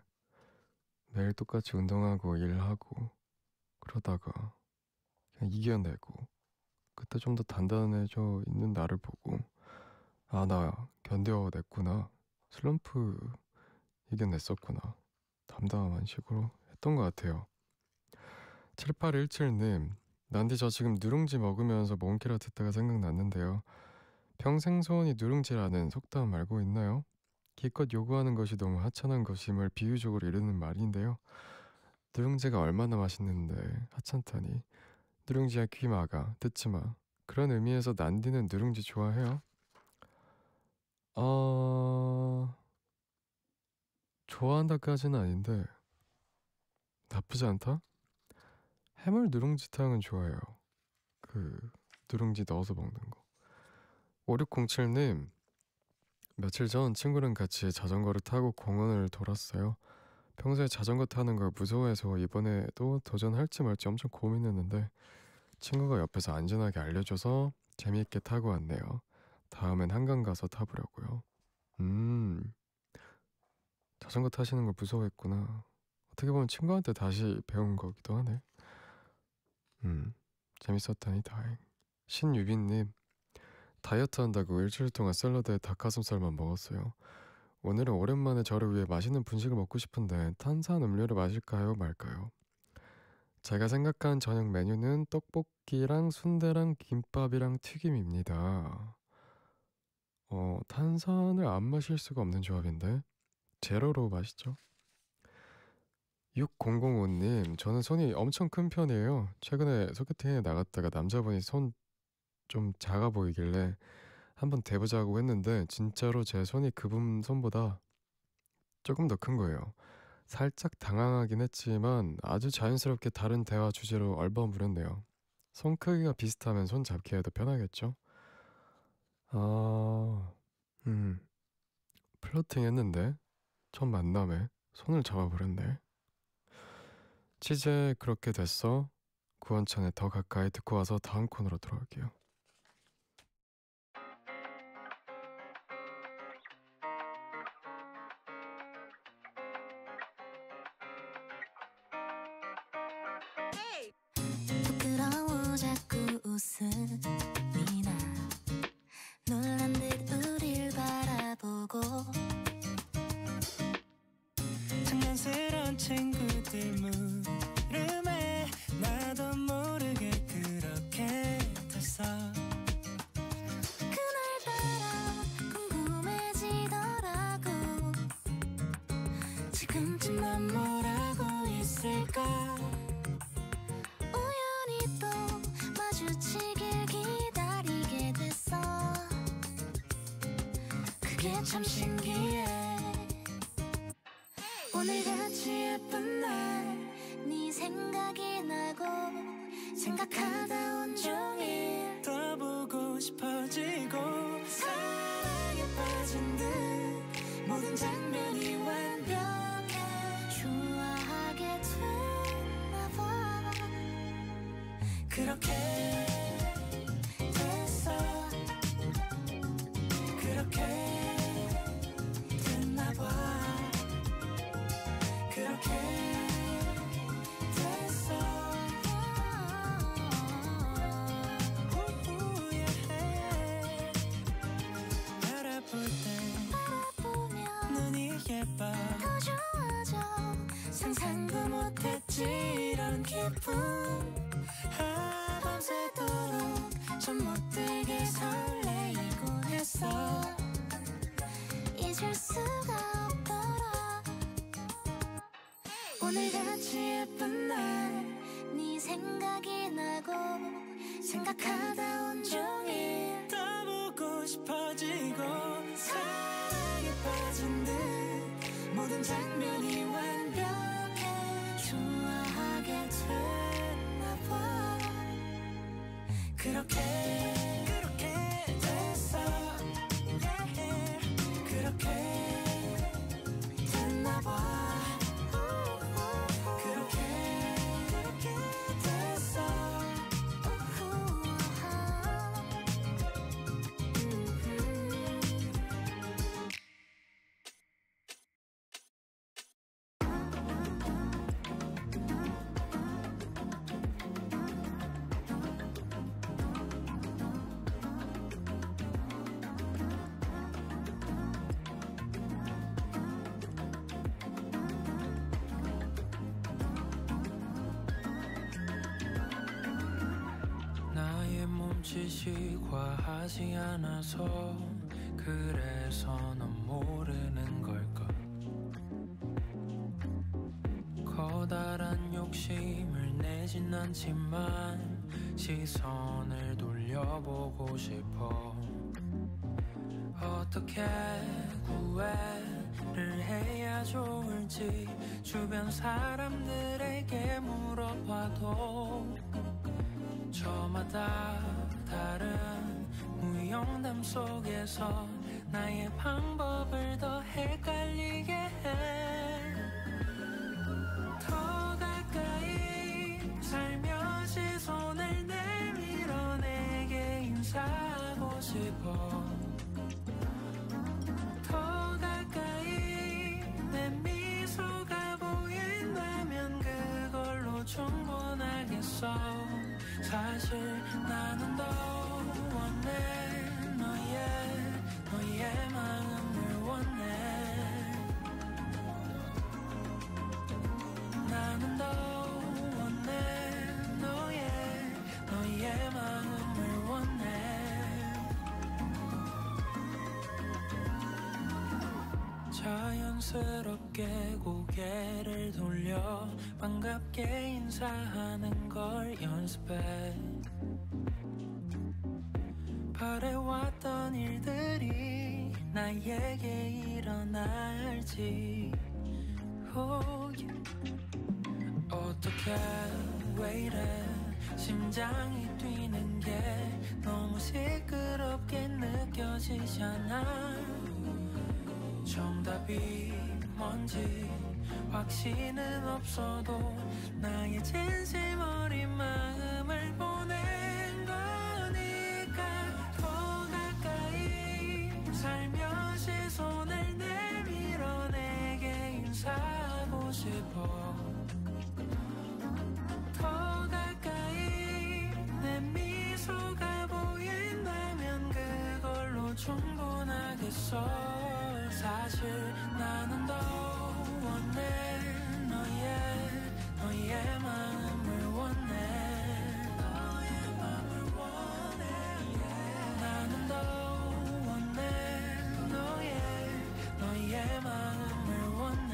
매일 똑같이 운동하고 일하고 그러다가 그냥 이겨내고, 그때 좀 더 단단해져 있는 나를 보고 아, 나 견뎌냈구나, 슬럼프 이겨냈었구나, 담담한 식으로 했던 것 같아요. 7817님, 난디 저 지금 누룽지 먹으면서 몽키라 듣다가 생각났는데요. 평생 소원이 누룽지라는 속담 알고 있나요? 기껏 요구하는 것이 너무 하찮은 것임을 비유적으로 이르는 말인데요. 누룽지가 얼마나 맛있는데 하찮다니. 누룽지야 귀 막아, 듣지 마. 그런 의미에서 난디는 누룽지 좋아해요? 좋아한다까지는 아닌데 나쁘지 않다? 해물 누룽지탕은 좋아해요. 그 누룽지 넣어서 먹는 거. 5607님, 며칠 전 친구랑 같이 자전거를 타고 공원을 돌았어요. 평소에 자전거 타는 걸 무서워해서 이번에도 도전할지 말지 엄청 고민했는데 친구가 옆에서 안전하게 알려줘서 재미있게 타고 왔네요. 다음엔 한강 가서 타보려고요. 자전거 타시는 걸 무서워했구나. 어떻게 보면 친구한테 다시 배운 거기도 하네. 재밌었다니 다행. 신유빈님, 다이어트 한다고 일주일 동안 샐러드에 닭가슴살만 먹었어요. 오늘은 오랜만에 저를 위해 맛있는 분식을 먹고 싶은데 탄산 음료를 마실까요 말까요? 제가 생각한 저녁 메뉴는 떡볶이랑 순대랑 김밥이랑 튀김입니다. 탄산을 안 마실 수가 없는 조합인데 제로로 마시죠. 6005님, 저는 손이 엄청 큰 편이에요. 최근에 소개팅에 나갔다가 남자분이 손 좀 작아 보이길래 한번 대보자고 했는데 진짜로 제 손이 그분 손보다 조금 더 큰 거예요. 살짝 당황하긴 했지만 아주 자연스럽게 다른 대화 주제로 얼버무렸네요. 손 크기가 비슷하면 손 잡기에도 편하겠죠? 플러팅 했는데 첫 만남에 손을 잡아버렸네. 취재 그렇게 됐어? 구원찬의 더 가까이 듣고 와서 다음 코너로 들어갈게요. 부끄러워 자꾸 웃음이 나. 놀란 듯 우릴 바라보고 장난스러운 친구들 물음에 나도 모르게 그렇게 됐어. 그날따라 궁금해지더라고. 지금쯤 난 뭐라고 있을까. 우연히 또 마주치길 기다리게 됐어. 그게 참 신기해. 오늘같이 예쁜 날 네 생각이 나고 생각하다 온종일 더 보고 싶어지고 사랑에 빠진 듯 모든 장면이 완벽해 좋아하게 됐나봐 그렇게 됐어 그렇게 됐나봐 그렇게 됐어 바라볼 때 눈이 예뻐 더 좋아져 상상도 못했지 이런 기분 밤새도록 잠 못 들게 설레이곤 했어 잊을 수가 없더라 오늘같이 예쁜 날 네 생각이 나고 생각하다 온종일 더 보고 싶어지고 사랑에 빠진 듯 모든 장면이 완벽해 좋아하게 됐나봐 그렇게 됐어 그렇게 됐나봐 그렇게 됐어 나의 몸짓이 과하지 않아서 그래서 넌 모르는 걸까 커다란 욕심을 내진 않지만 시선을 돌려보고 싶어 어떻게 구애를 해야 좋을지 주변 사람들에게 물어봐도 저마다 다른 무용담 속에서 나의 방법을 더 헷갈리게 해 더 가까이 살며시 손을 내밀어 내게 인사하고 싶어 더 가까이 내 미소가 보인다면 그걸로 충분하겠어 사실 나는 더 원해 너의 마음을 원해 나는 더 원해 너의 마음을 원해 자연스럽게 고개를 돌려 반갑게 인사하는 걸 연습해 바래왔던 일들이 나에게 일어날지 oh, yeah. 어떻게 왜 이래 심장이 뛰는 게 너무 시끄럽게 느껴지잖아 정답이 뭔지 확신은 없어도 나의 진심 어린 마음을 보낸 거니까 더 가까이 살며시 손을 내밀어 내게 인사하고 싶어 더 가까이 내 미소가 보인다면 그걸로 충분하겠어 사실 나는 더 원해 너의 마음을 원해 나는 더 원해 너의 마음을 원해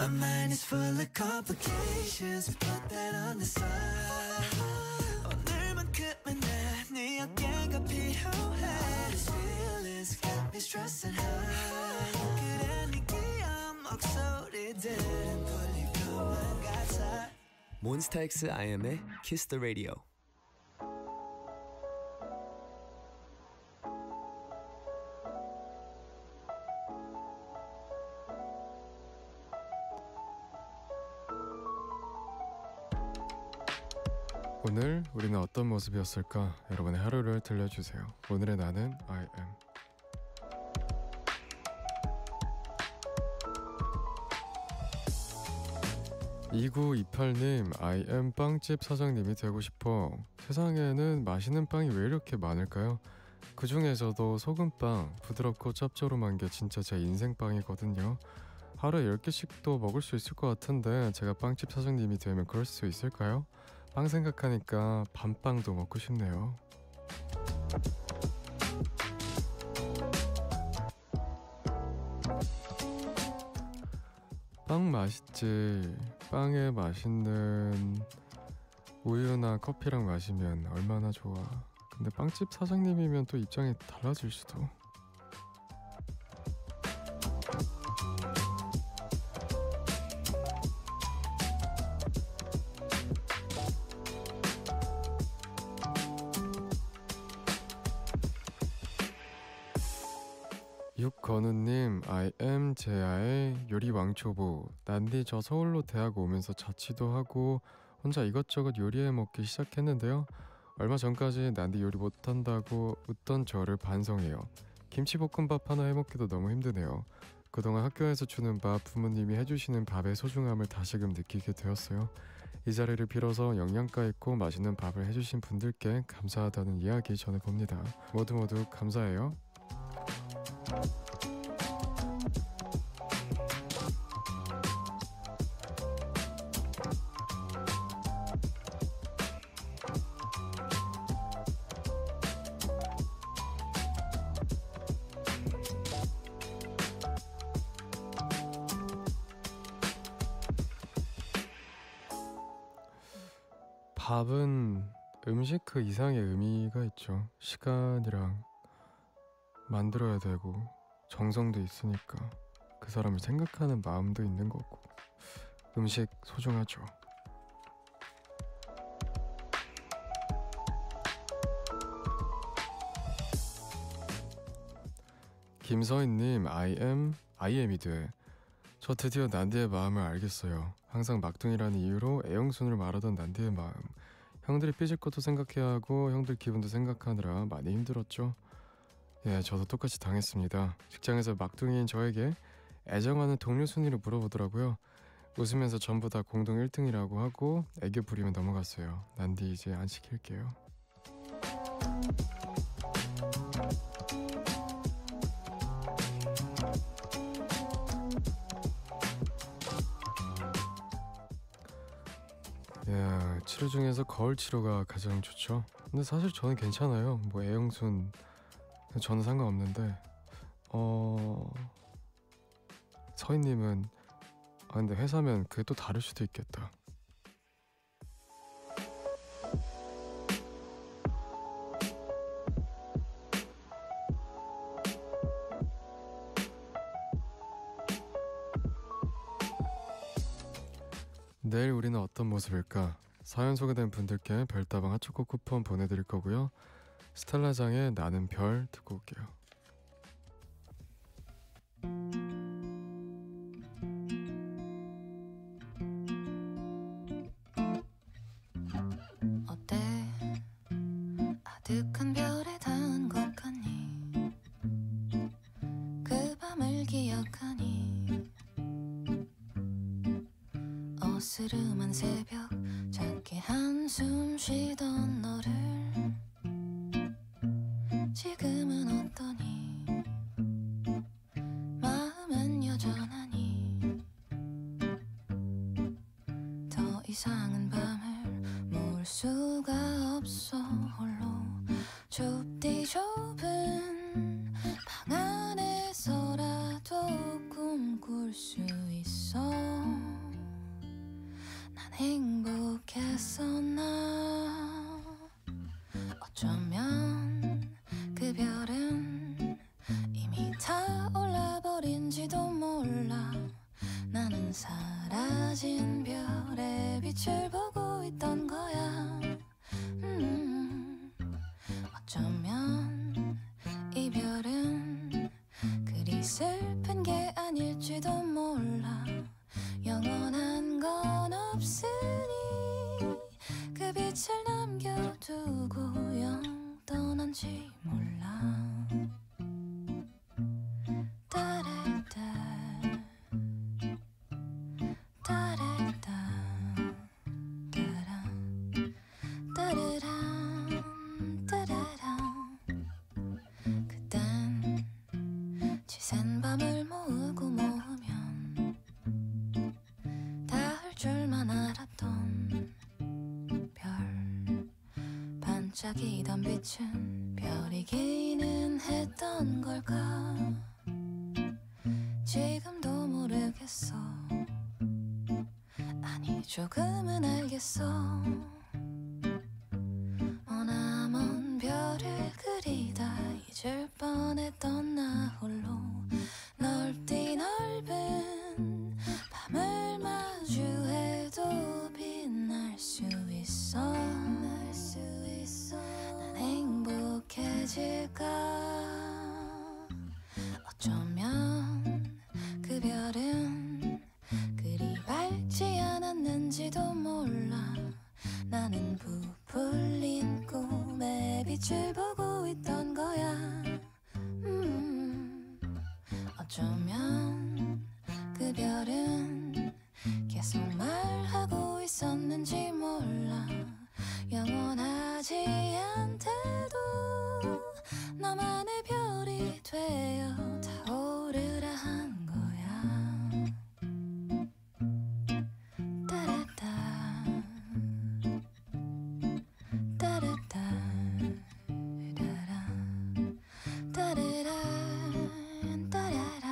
My mind is full of complications. Put that on the side. 오늘만큼은 난 네 어깨가 필요해. These feelings got me stressing high. 그래 네 귀여운 목소리들은 들릴 것만 같아. 몬스타엑스 IM의 Kiss the Radio. 오늘 우리는 어떤 모습이었을까? 여러분의 하루를 들려주세요. 오늘의 나는 I am. 2928님, I am 빵집 사장님이 되고 싶어. 세상에는 맛있는 빵이 왜 이렇게 많을까요? 그 중에서도 소금빵, 부드럽고 짭조름한 게 진짜 제 인생빵이거든요. 하루에 10개씩도 먹을 수 있을 것 같은데 제가 빵집 사장님이 되면 그럴 수 있을까요? 빵 생각하니까 밤빵도 먹고 싶네요. 빵 맛있지. 빵에 맛있는 우유나 커피랑 마시면 얼마나 좋아. 근데 빵집 사장님이면 또 입장이 달라질 수도. 육건우님, I am 제아의 요리 왕초보. 난디 저 서울로 대학 오면서 자취도 하고 혼자 이것저것 요리해 먹기 시작했는데요. 얼마 전까지 난디 요리 못한다고 웃던 저를 반성해요. 김치볶음밥 하나 해먹기도 너무 힘드네요. 그동안 학교에서 주는 밥, 부모님이 해주시는 밥의 소중함을 다시금 느끼게 되었어요. 이 자리를 빌어서 영양가 있고 맛있는 밥을 해주신 분들께 감사하다는 이야기 전해봅니다. 모두 감사해요. 밥은 음식 그 이상의 의미가 있죠. 시간이랑 만들어야 되고 정성도 있으니까 그 사람을 생각하는 마음도 있는 거고. 음식 소중하죠. 김서인님, I am이 돼. 저 드디어 난디의 마음을 알겠어요. 항상 막둥이라는 이유로 애용순을 말하던 난디의 마음. 형들이 삐질 것도 생각해야 하고 형들 기분도 생각하느라 많이 힘들었죠. 예, 저도 똑같이 당했습니다. 직장에서 막둥이인 저에게 애정하는 동료 순위를 물어보더라고요. 웃으면서 전부 다 공동 1등이라고 하고 애교 부리면 넘어갔어요. 난디 이제 안 시킬게요. 예, 치료 중에서 거울 치료가 가장 좋죠. 근데 사실 저는 괜찮아요. 뭐 애용순 저는 상관없는데 서인님은 근데 회사면 그게 또 다를 수도 있겠다. 내일 우리는 어떤 모습일까? 사연 소개된 분들께 별다방 핫초코 쿠폰 보내드릴 거고요. 스텔라장의 나는 별 듣고 올게요. 어때? 아득한 별에 닿은 것 같니? 그 밤을 기억하니? 어스름한 새벽 작게 한숨 쉬던 너를 지금은 어떠니? 마음은 여전하니? 더 이상은 밤을 모을 수가 없어. 홀로 좁디 좁은 방 안에서라도 꿈꿀 수 있어. 빛을 보고 있던 거야. 어쩌면 이별은 그리 슬픈 게 아닐지도 몰라. 영원한 건 없으니 그 빛을 남겨두고 영 떠난지 몰라. 따라따 따라따 따라 따르란 따라라. 그땐 지샌 밤을 모으고 모으면 닿을 줄만 알았던 별. 반짝이던 빛은 별이기는 했던 걸까. 지금도 모르겠어. 아니 조금은 알겠어. 머나먼 별을 그리다 잊을 뻔했던 나 홀로 넓디 넓은 밤을 마주해도 빛날 수 있어. 난 행복해질까. 어쩌면 그 별은 그리 밝지 않았는지도 몰라. 나는 부풀린 꿈의 빛을 보고 있던 거야. 어쩌면 그 별은 계속 말하고 있었는지 몰라. 영원하지 않대도 너만의 별이 되어 타오르라 한 거야. 따라따 따라따 따라 따르라 따라라.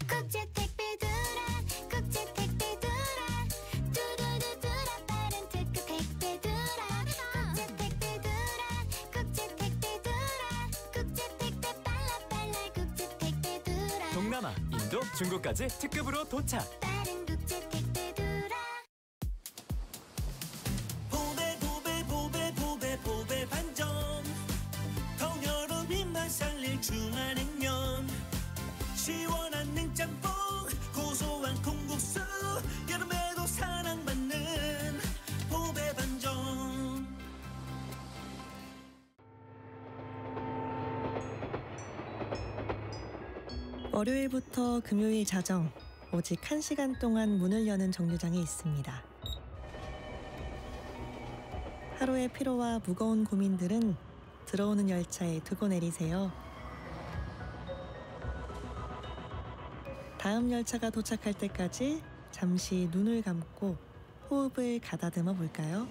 국제 택배들아 국제 택배들아 두두두두라 빠른 특급 택배들아 국제 택배들아 국제 택배들아 국제 택배 빨라 국제 택배들아 동남아, 인도, 중국까지 특급으로 도착. 빠른 국제 택배들아. 보배 보배 보배 보배 보배 반전. 더운 여름 입맛 살릴 중화냉면. 시원한 냉짬뽕 고소한 콩국수. 여름에도 사랑받는 보배 반전. 월요일부터 금요일 자정 오직 1시간 동안 문을 여는 정류장이 있습니다. 하루의 피로와 무거운 고민들은 들어오는 열차에 두고 내리세요. 다음 열차가 도착할 때까지 잠시 눈을 감고 호흡을 가다듬어 볼까요?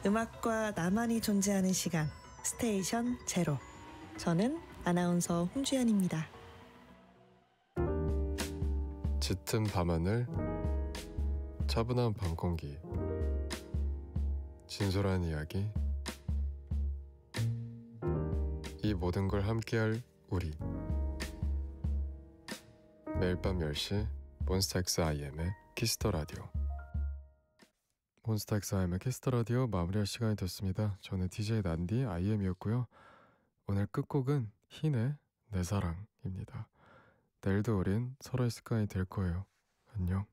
음악과 나만이 존재하는 시간, 스테이션 제로. 저는 아나운서 홍주연입니다. 짙은 밤하늘, 차분한 밤 공기, 진솔한 이야기, 이 모든 걸 함께할 우리. 매일 밤 10시 몬스타엑스 IM의 키스터 라디오. 몬스타엑스 IM의 키스터 라디오 마무리할 시간이 됐습니다. 저는 DJ 난디 IM이었고요. 오늘 끝곡은 흰의 내 사랑입니다. 내일도 우린 서로의 습관이 될 거예요. 안녕.